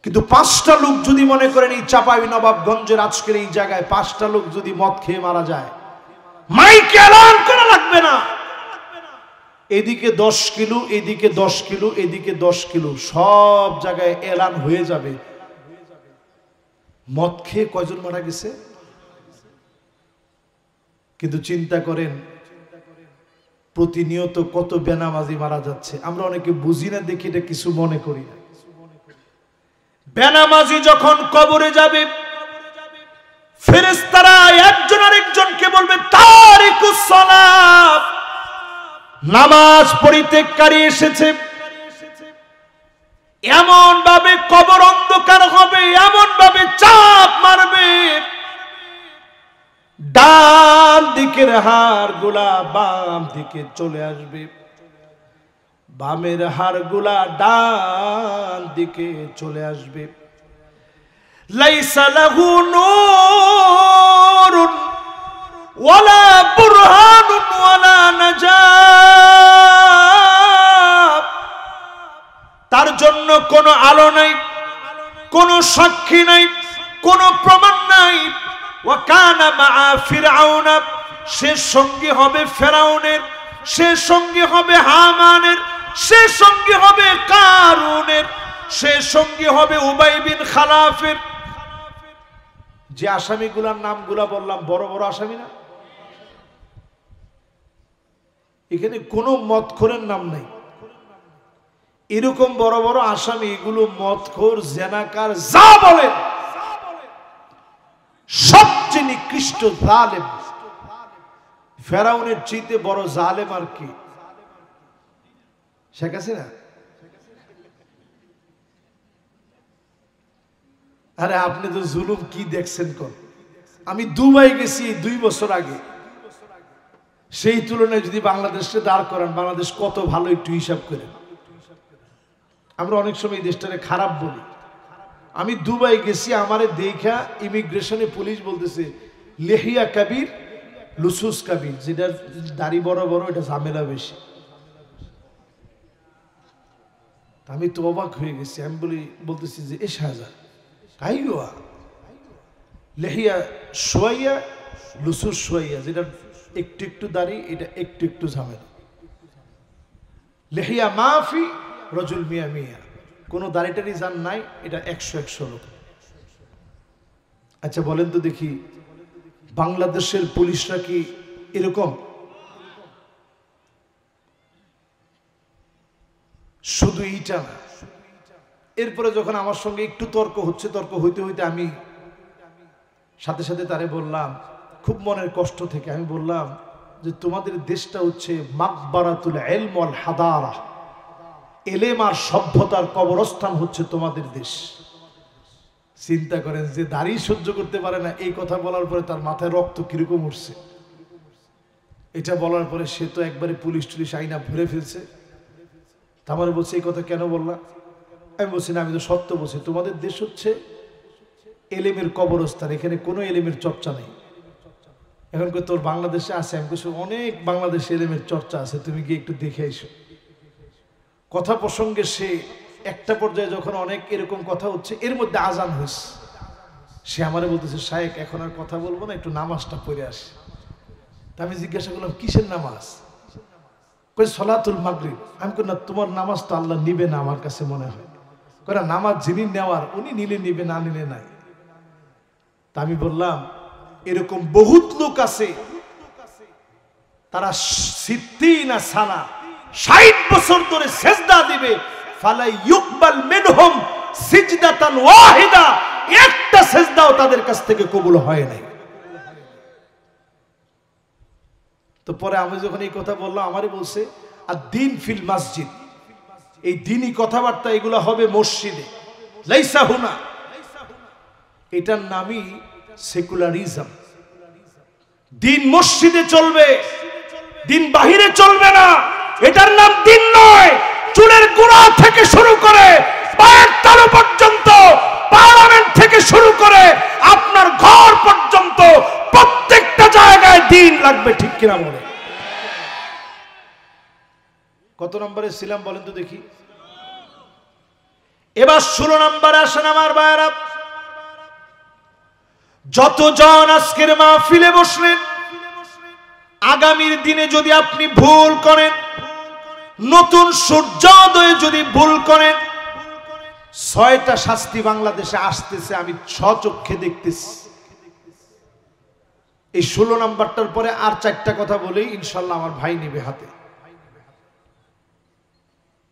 কিন্তু 5টা লোক যদি মনে করেন এই চাপাই নবাবগঞ্জের আজকের এই জায়গায় 5টা লোক যদি মদ খেয়ে মারা যায়, মাইকে এলান করা লাগবে না, এদিকে 10 কিলো, এদিকে 10 কিলো, এদিকে 10 কিলো, সব জায়গায় এলান হয়ে যাবে মদ খেয়ে কয়জন মারা গেছে। কিন্তু চিন্তা করেন প্রতিনিয়ত কত বেনামাজি মারা যাচ্ছে। আমরা অনেকে বুঝি না, দেখি এটা কিছু মনে করি না। বেনামাজি যখন কবরে যাবে, ফেরেশতারা একজন আরেকজনকে বলবে তারিকুস সালাত, নামাজ পরিত্যাগকারী এসেছে। এমন ভাবে কবর অন্ধকার হবে, এমন ভাবে চাপ মারবে, ডান দিকের হাড়গুলা বাম দিকে চলে আসবে, বামের হাড়গুলা ডান দিকে চলে আসবে। লাইসা লাহু নূরুন ওয়ালা বুরহানুন ওয়ালা নাজাত, তার জন্য কোনো আলো নাই, কোনো সাক্ষী নাই, কোনো প্রমাণ নাই। ওয়া কানা মাআ ফিরআউনা, সে সঙ্গী হবে ফেরাউনের, সে সঙ্গী হবে হামানের, সে সঙ্গী হবে কারুনের, সে সঙ্গী হবে উবাই বিন খালাফের। যে আসামিগুলার নামগুলা বললাম বড় বড় আসামি না, এখানে কোনো মদখোরের নাম নাই। এরকম বড় বড় আসামি, এগুলো মদখোর, জেনাকার, যা বলেন সবচেয়ে নিকৃষ্ট জালেম। ফেরাউনের চাইতে বড় জালেম আর কি? শেখ হাসিনা। আরে আপনি তো জুলুম কি দেখছেন কোন? আমি দুবাই গেছি 2 বছর আগে, সেই তুলনায় যদি বাংলাদেশকে দাঁড় করান, বাংলাদেশ কত ভালো একটু হিসাব করেন। আমরা অনেক সময় এই দেশটাকে খারাপ বলি, আমি দুবাই গেছি, আমারে দেখা ইমিগ্রেশনে পুলিশ বলতেছে লেহিয়া কাবির লুসুস কাবির, যেটা দাড়ি বড় বড় এটা ঝামেলা বেশি। আমি তো অবাক হয়ে গেছি। আমি বলতেছি যে এ শাহজা কাইয়া লেহিয়া সোয়াইয়া লুসুস সোয়াইয়া, যেটা একটু একটু দাড়ি এটা একটু একটু ঝামেলা। লেহিয়া মাফি রজুল মিয়া মিয়া, কোনো দাড়িটারি জান নাই, এটা 100 লোক। আচ্ছা বলেন তো দেখি, বাংলাদেশের পুলিশরা কি এরকম? শুধু এইটা না, এরপরে যখন আমার সঙ্গে একটু তর্ক হচ্ছে, তর্ক হইতে হইতে আমি সাথে সাথে তারে বললাম, খুব মনের কষ্ট থেকে আমি বললাম যে তোমাদের দেশটা হচ্ছে মাকবারাতুল ইলম ওয়াল হাদারা, এলেম আর সভ্যতার কবরস্থান হচ্ছে তোমাদের দেশ। চিন্তা করেন, যে দাড়ি সহ্য করতে পারে না এই কথা বলার পরে তার মাথায় রক্ত কিরকম উঠছে। এটা বলার পরে সে তো একবারে পুলিশ টুলিশ আইনা ভরে ফেলছে। আমার বলছে এই কথা কেন বললাম? আমি বলছি না, আমি তো সত্য বলছি, তোমাদের দেশ হচ্ছে এলেমের কবরস্থান, এখানে কোনো এলেমের চর্চা নেই। এখন তোর বাংলাদেশে আছে? আমি বলছি অনেক বাংলাদেশে এলেমের চর্চা আছে, তুমি গিয়ে একটু দেখে এসো। কথা প্রসঙ্গে সে একটা পর্যায়ে যখন অনেক এরকম কথা হচ্ছে, এর মধ্যে আজান হয়েছে, সে আমারে বলতেছে শায়েখ এখন আর কথা বলবো না, একটু নামাজটা পড়ে আসি। তা আমি জিজ্ঞাসা করলাম কিসের নামাজ? কই সলাতুল মাগরিব। আমি কই না, তোমার নামাজ তো আল্লাহ নিবে না আমার কাছে মনে হয়। কই না, নামাজ যিনি নেওয়ার উনি নিলে নিবে, না নিলে নাই। তা আমি বললাম এরকম বহুত লোক আছে, তারা 60 বছর ধরে সেজদা দিবে, ফালাই ইউকবাল মিনহুম সিজদাতান ওয়াহিদা, একটা সেজদাও তাদের কাছ থেকে কবুল হয় নাই। তো পরে আমি যখন এই কথা বললাম, আমারই বলছে আর দিন ফিল মসজিদ, এই দিনই কথাবার্তা এগুলো হবে মসজিদে, লাইসা হুনা। এটার নামই সেকুলারিজম। দিন মসজিদে চলবে, দিন বাহিরে চলবে না। এটার নাম দিন নয়। চুলের গোড়া থেকে শুরু করে পায়ের তালু পর্যন্ত, পার্লামেন্ট থেকে শুরু করে আপনার ঘর পর্যন্ত প্রত্যেকটা জায়গায় দিন লাগবে, ঠিক কিনা বলে? কত নম্বরে ছিলাম বলেন তো দেখি? এবার 16 নম্বরে আসেন আমার ভাইরা। যতজন আজকের মাহফিলে বসলেন, আগামীর দিনে যদি আপনি ভুল করেন, নতুন সূর্যোদয়ে যদি ভুল করেন, 6টা শাস্তি বাংলাদেশে আসতেছে, আমি স্বচক্ষে দেখতেছি। এই 16 নাম্বারটার পরে আর 4টা কথা বলেই ইনশাল্লাহ আমার ভাই নেবে হাতে।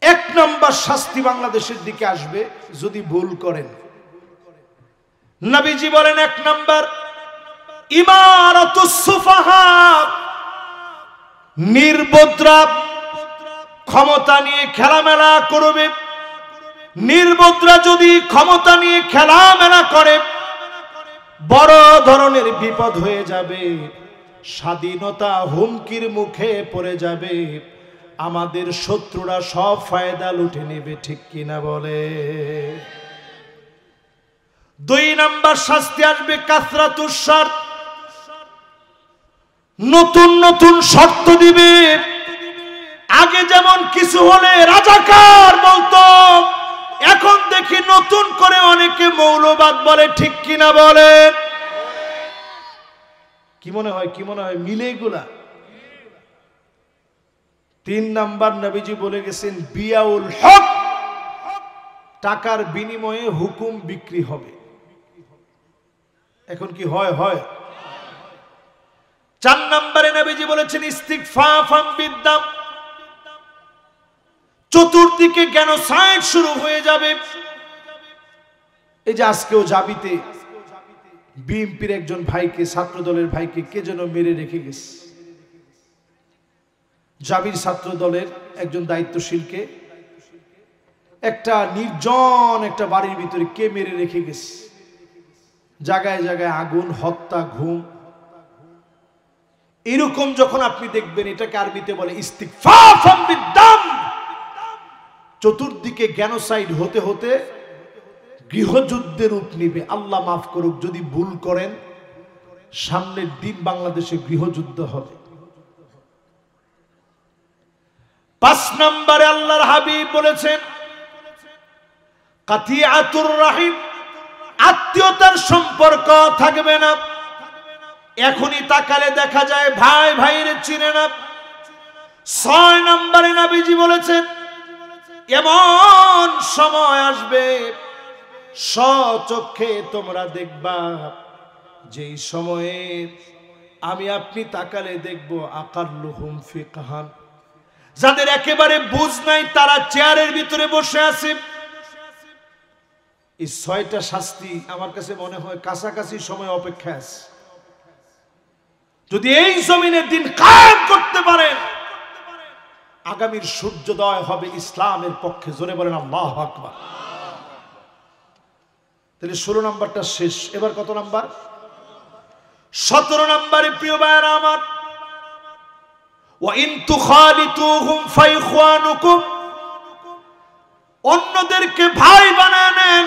1 নাম্বার শাস্তি বাংলাদেশের দিকে আসবে যদি ভুল করেন। নবীজি বলেন 1 নাম্বার ইমারাতুস সুফাহা, নির্বোধরা ক্ষমতা নিয়ে খেলামেলা করবে। নির্বোধরা যদি ক্ষমতা নিয়ে খেলামেলা করে, বড় ধরনের বিপদ হয়ে যাবে, স্বাধীনতা হুমকির মুখে পড়ে যাবে, আমাদের শত্রুরা সব ফায়দা লুটে নেবে, ঠিক কিনা বলে? 2 নাম্বার শাস্তি আসবে কাসরাতুস শর্ত, নতুন নতুন শর্ত দিবে। আগে যেমন কিছু হলে রাজাকার বলতো, এখন দেখি নতুন করে অনেকে মৌলবাদ বলে, ঠিক কিনা বলে? কি মনে হয়, কি মনে হয় মিলে এগুলা? 3 নাম্বার নবীজি বলে গেছেন বিয়াউল হক, টাকার বিনিময়ে হুকুম বিক্রি হবে। এখন কি হয়? হয়। 4 নম্বরে নবীজি বলেছেন ইস্তিগফাফাম বিদ্দাম, চতুর্দিকে জেনোসাইড শুরু হয়ে যাবে। এই যে আজকেও জাবিতে বিএনপির একজন ভাইকে, ছাত্র দলের ভাইকে কে যেন মেরে রেখে গেছে। জাবির ছাত্র দলের একজন দায়িত্বশীলকে একটা নির্জন একটা বাড়ির ভিতরে কে মেরে রেখে গেছে। জায়গায় জায়গায় আগুন, হত্যা, ঘুম। এরকম যখন আপনি দেখবেন, এটাকে আরবিতে বলে ইস্তিগফাফাম বিদ্দাম। চতুর্দিকে জেনোসাইড হতে হতে গৃহযুদ্ধের রূপ নিবে। আল্লাহ মাফ করুক যদি ভুল করেন, সামনের দিন বাংলাদেশে গৃহযুদ্ধ হবে। 5 নম্বরে আল্লাহর হাবিব বলেছেন কাতিয়াতুর রাহিম, আত্মীয়তার সম্পর্ক থাকবে না। এখনই তাকালে দেখা যায় ভাই ভাইরে চিনে না। 6 নম্বরে নবীজি বলেছেন এমন সময় আসবে স্বচক্ষে তোমরা দেখবা, যেই সময়ে আমি আপনি তাকালে দেখব আকাল্লুহুম ফিকহান, যাদের একেবারে বুঝ নাই, তারা চেয়ারের ভিতরে বসে আছে। এই 6টা শাস্তি আমার কাছে মনে হয় কাছাকাছি সময় অপেক্ষা আছে। যদি এই জমিনে দিন কায়েম করতে পারেন, আগামীর সূর্যোদয় হবে ইসলামের পক্ষে। জোরে বলেন আল্লাহু আকবার। তাহলে 16 নম্বরটা শেষ। এবার কত নাম্বার? 17 নম্বরে প্রিয় ভাইরা আমার, ওয়া ইন তুখালিতুহুম ফাইখওয়ানুকুম, অন্যদেরকে ভাই বানায় নেন,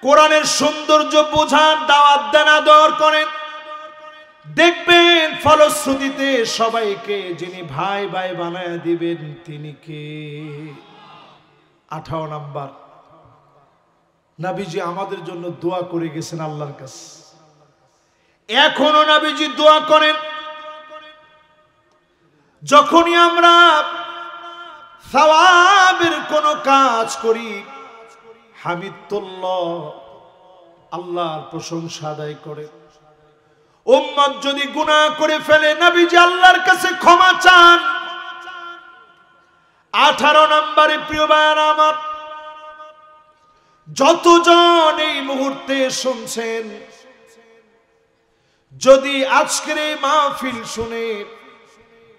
কোরআনের সৌন্দর্য বোঝান, দাওয়াত দেন, আদর করেন, দেখবেন ফলশ্রুতিতে সবাইকে যিনি ভাই ভাই বানায় দিবেন তিনি কে? 18 নাম্বার, নবীজি আমাদের জন্য দোয়া করে গেছেন আল্লাহর কাছে। এখনো নবীজি দোয়া করেন যখনই আমরা সওয়াবের কোন কাজ করি, হামিদুল্লাহ, আল্লাহর প্রশংসা আদায় করে। উম্মত যদি গুনাহ করে ফেলে, নবীজি আল্লাহর কাছে ক্ষমা চান। 18 নম্বরে প্রিয় ভাইরা আমার, যতজন এই মুহূর্তে শুনছেন, যদি আজকের এই মাহফিল শুনে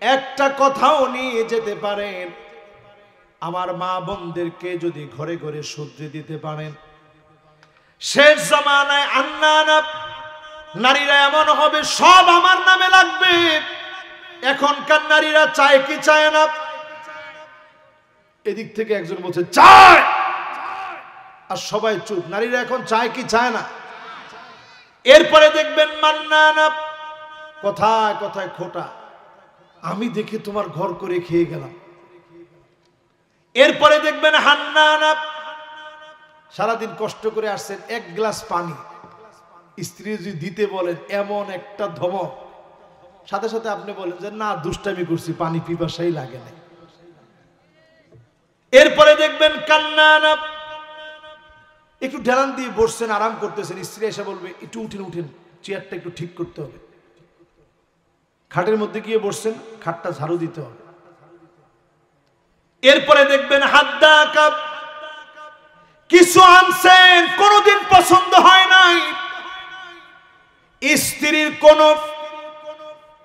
একটা কথাও নিয়ে যেতে পারেন, আমার মা বোনদেরকে যদি ঘরে ঘরে শুধরে দিতে পারেন, শেষ জামানায় আন্নানা নারীরা এমন হবে সব আমার নামে লাগবে। এখনকার নারীরা চায় কি চায় না? এদিক থেকে একজন বলছে চায়, আর সবাই চুপ। নারীরা এখন চায় কি চায় না? এরপরে দেখবেন মান্নানা, কথায় কথায় খোটা, আমি দেখি তোমার ঘর করে খেয়ে গেলাম। এরপরে দেখবেন হান্নানা, সারাদিন কষ্ট করে আসছেন, 1 গ্লাস পানি স্ত্রী যদি দিতে বলেন, এমন একটা ধমক, সাথে সাথে আপনি বলেন যে না, দুষ্টামি করছি, পানি পিপাসাই লাগে না। এরপরে দেখবেন কান্নানা, একটু ঢেলান দিয়ে বসছেন, আরাম করতেছেন, স্ত্রী এসে বলবে একটু উঠেন উঠেন, চেয়ারটা একটু ঠিক করতে হবে। খাটের মধ্যে গিয়ে বসছেন, খাটটা ঝাড়ু দিতে হবে। এরপরে দেখবেন হাদ্দা কাপ, কিছু আনছেন, কোনদিন পছন্দ হয় নাই, স্ত্রীর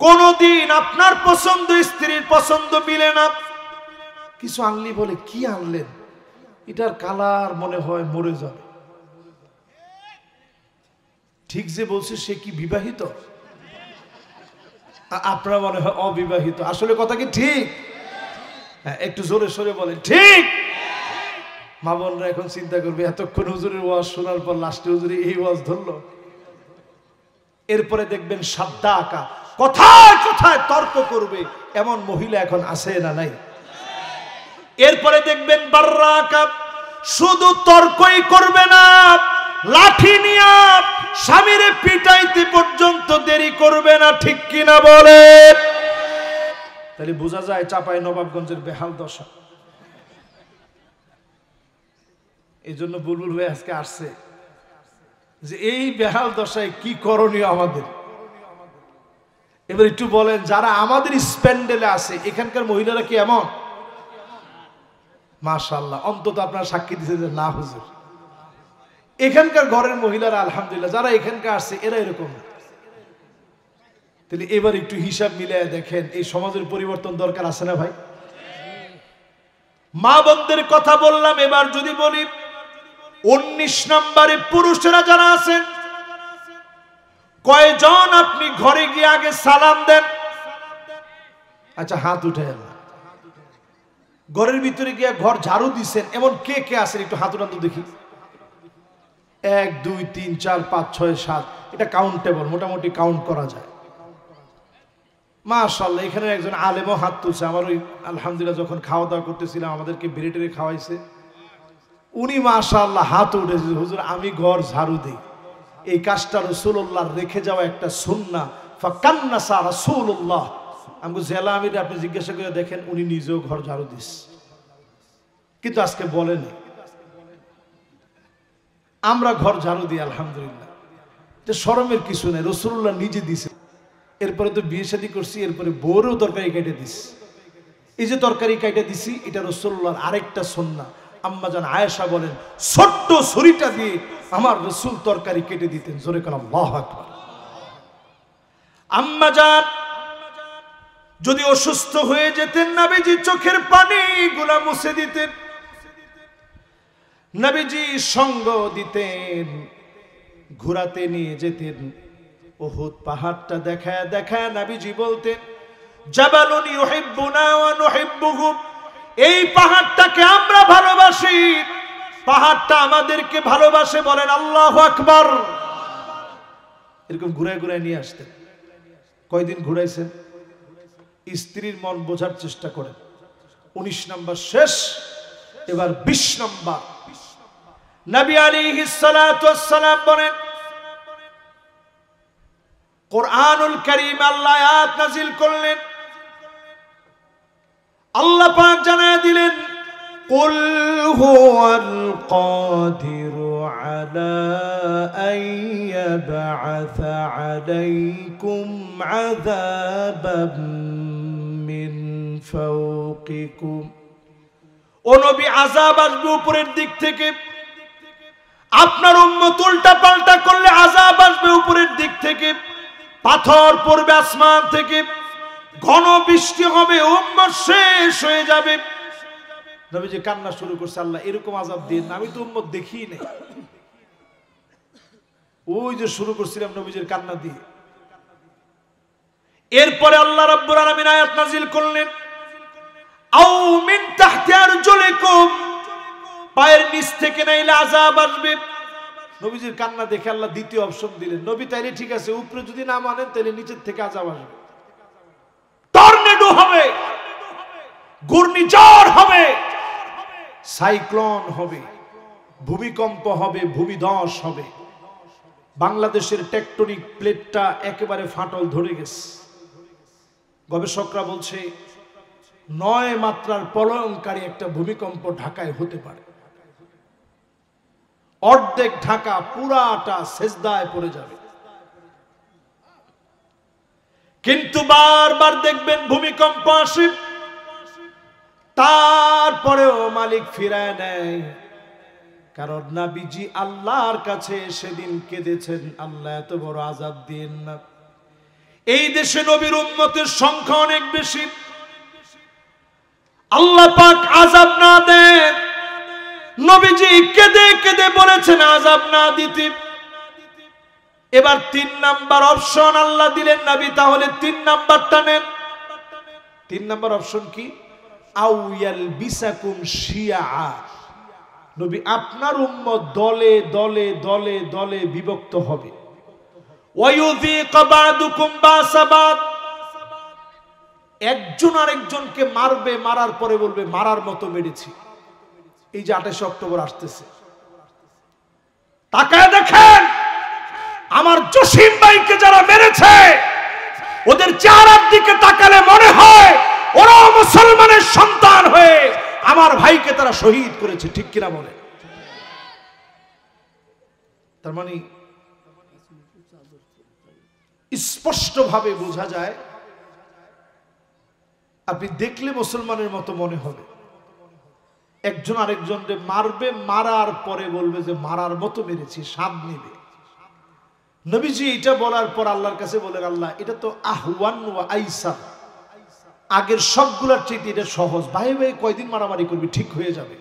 কোনদিন আপনার পছন্দ স্ত্রীর পছন্দ মিলে না। কিছু আনলি বলে কি আনলেন, এটার কালার মনে হয় মরে যাবে। ঠিক যে বলছে সে কি বিবাহিত? আপনারা মনে হয় অবিবাহিত। আসলে কথা কি ঠিক? হ্যাঁ, একটু জোরে সোরে বলেন ঠিক। মা বোনরা এখন চিন্তা করবে, এতক্ষণ হুজুরের ওয়াজ শোনার পর লাস্টে হুজুরে এই ওয়াজ ধরলো। এরপরে দেখবেন সাদ্দা আঁকা, কথায় কথায় তর্ক করবে, এমন মহিলা এখন আছে না নাই? এরপরে দেখবেন বাররা আঁকা, শুধু তর্কই করবে না, লাঠি নিয়ে স্বামীরে পিটাইতে পর্যন্ত দেরি করবে না। ঠিক কিনা বলে? তাহলে বোঝা যায় চাপাই নবাবগঞ্জের বেহাল দশা। এই জন্য বুলবুল ভাই আজকে আসছে যে এই বেহাল দশায় কি করণীয় আমাদের। এবার একটু বলেন, যারা আমাদের স্প্যান্ডেলে আছে এখানকার মহিলারা কি এমন? মাশাআল্লাহ, অন্তত আপনারা সাক্ষী দিচ্ছেন যে না হুজুর, এখানকার ঘরের মহিলারা আলহামদুলিল্লাহ যারা এখানকার আসছে এরা এরকম। তাহলে এবার একটু হিসাব মিলিয়ে দেখেন, এই সমাজের পরিবর্তন দরকার আছে না ভাই? মা বোনদের কথা বললাম, এবার যদি বলি 19 নম্বরে পুরুষেরা যারা আছেন, কয়জন আপনি ঘরে গিয়ে আগে সালাম দেন? আচ্ছা হাত উঠে গেল। ঘরের ভিতরে গিয়ে ঘর ঝাড়ু দিচ্ছেন এমন কে কে আছেন? একটু হাত উঠান তো দেখি। 1 2 3 4 5 6 7 এটা কাউন্টেবল, মোটামুটি কাউন্ট করা যায়। মাশাআল্লাহ, এখানে একজন আলেমও হাত তুলছে। আমার ওই আলহামদুলিল্লাহ যখন খাওয়া দাওয়া করতেছিলাম, আমাদেরকে বেড়ে খাওয়াইছে, উনি মাশাআল্লাহ হাত উঠেছে, হুজুর আমি ঘর ঝাড়ু দিই। এই কাজটা রাসূলুল্লাহর রেখে যাওয়া একটা সুন্নাহ। ফাকান্নাসা রাসূলুল্লাহ। আমি জেলা আমির, আপনি জিজ্ঞাসা করে দেখেন, উনি নিজেও ঘর ঝাড়ু দিস, কিন্তু আজকে বলেন আমরা ঘর ঝাড়ু দিই আলহামদুলিল্লাহ। এটা শরমের কিছু নেই, রাসূলুল্লাহ নিজে দিছে। এরপরে তো বিয়ে শাদী করছি, এরপরে বউরেও তরকারি কেটে দিস। এই যে তরকারি কেটে দিছি, এটা রাসূলুল্লাহর আরেকটা সুন্নাহ। আম্মাজান আয়েশা বলেন, ছোট্ট ছুরিটা দিয়ে আমার রাসূল তরকারি কেটে দিতেন। জোরে করে আল্লাহু আকবার। আম্মাজান যদি অসুস্থ হয়ে যেতেন, নবীজি চোখের পানিগুলা মুছে দিতেন, নবীজি সঙ্গ দিতেন, ঘোরাতে নিয়ে যেতেন। উহুদ পাহাড়টা দেখায় দেখায় নবীজি বলতেন, জাবালুন ইউহিব্বুনা ওয়া নুহিব্বুহু। এই পাহাড়টাকে আমরা ভালোবাসি, পাহাড়টা আমাদেরকে ভালোবাসে। বলেন আল্লাহু আকবার। এরকম ঘুরায় ঘুরায় নিয়ে আসতেন। কয়দিন ঘুরাইছেন? স্ত্রীর মন বোঝার চেষ্টা করেন। 19 নাম্বার শেষ, এবার 20 নাম্বার। নবী আলাইহিস সালাতু ওয়াস সালাম বলেন, কুরআনুল কারীম আল্লাহ আয়াত নাযিল করলেন, আল্লাহ পাক জানায় দিলেন, কুল হুয়াল কাদিরু আলা আন ইয়াবআসা আলাইকুম আযাবাম মিন ফাওকিকুম। ও নবী, আযাব আসবে উপরের দিক থেকে। আপনার উম্মত উল্টা পাল্টা করলে আযাব আসবে উপরের দিক থেকে, পাথর পড়বে আসমান থেকে, ঘন বৃষ্টি হবে, উম্মত শেষ হয়ে যাবে। নবীজি কান্না শুরু করছে, আল্লাহ এরকম আযাব দিন, আমি তো উম্মত দেখিই নাই। ওই যে শুরু করছিলাম নবীজির কান্না দিয়ে। এরপরে আল্লাহ রাব্বুল আলামিন আয়াত নাযিল করলেন, আও মিন তাহতি আরজুলিকুম, পায়ের নিচ থেকে নাইলে আযাব আসবে। নবীজির কান্না দেখে আল্লাহ দ্বিতীয় অপশন দিলেন, নবী তাইলে ঠিক আছে, উপরে যদি না মানেন তাহলে নিচের থেকে আযাব আসবে, টর্নেডো হবে, ঘূর্ণিঝড় হবে, সাইক্লোন হবে, ভূমিকম্প হবে, ভূমিধস হবে। বাংলাদেশের টেকটনিক প্লেটটা একেবারে ফাটল ধরে গেছে। গবেষকরা বলছে 9 মাত্রার প্রলয়ঙ্কারী একটা ভূমিকম্প ঢাকায় হতে পারে। অর্ধেক ঢাকা পুরাটা সেজদায় পড়ে যাবে। কিন্তু বারবার দেখবেন ভূমিকম্প আসে, তারপরেও মালিক ফিরায় নেয়। কারণ নবীজি আল্লাহর কাছে সেদিন কেঁদেছেন, আল্লাহ এত বড় আযাব দিন না। এই দেশে নবীর উম্মতের সংখ্যা অনেক বেশি, আল্লাহ পাক আযাব না দেন। নবীজি কেঁদে কেঁদে বলেছেন আযাব না দিতে। এবার 3 নাম্বার অপশন আল্লাহ দিলেন, নবী তাহলে 3 নাম্বারটা নেন। 3 নাম্বার অপশন কি? আও ইয়ালবিসাকুম শিয়া। নবী আপনার উম্মত দলে দলে দলে দলে বিভক্ত হবে। ওয়ায়ুযীকা বা'দুকুম বা'সা বা'দ, একজন আরেকজনকে মারবে, মারার পরে বলবে মারার মতো মেরেছি। এই যে 28 অক্টোবর আসতেছে, তাকায় দেখেন আমার জসিম ভাইকে যারা মেরেছে, ওদের চেহারার দিকে তাকালে মনে হয় ওরা মুসলমানের সন্তান হয়ে আমার ভাইকে তারা শহীদ করেছে। ঠিক কিনা বলে? তার মানে স্পষ্ট ভাবে বোঝা যায়, আপনি দেখলে মুসলমানের মতো মনে হবে। একজন আরেকজনকে মারবে, মারার পরে বলবে যে মারার মতো মেরেছি, স্বাদ নেবে। নবীজি এটা বলার পর আল্লাহর কাছে বলেন, আল্লাহ এটা তো আহওয়ান ওয়া আইসার, আগের সবগুলোর চেয়ে এটা সহজ। ভাই ভাই কয়দিন মারামারি করবি, ঠিক হয়ে যাবে।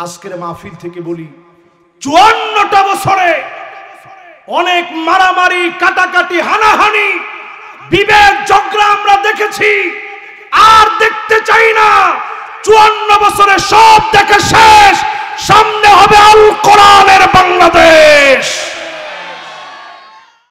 আজকের মাহফিল থেকে বলি, 54টা বছরে অনেক মারামারি, কাটাকাটি, হানাহানি, বিবেক ঝগড়া আমরা দেখেছি, আর দেখতে চাই না। 54 বছরে সব দেখে শেষ, সামনে হবে আল কোরআনের বাংলাদেশ।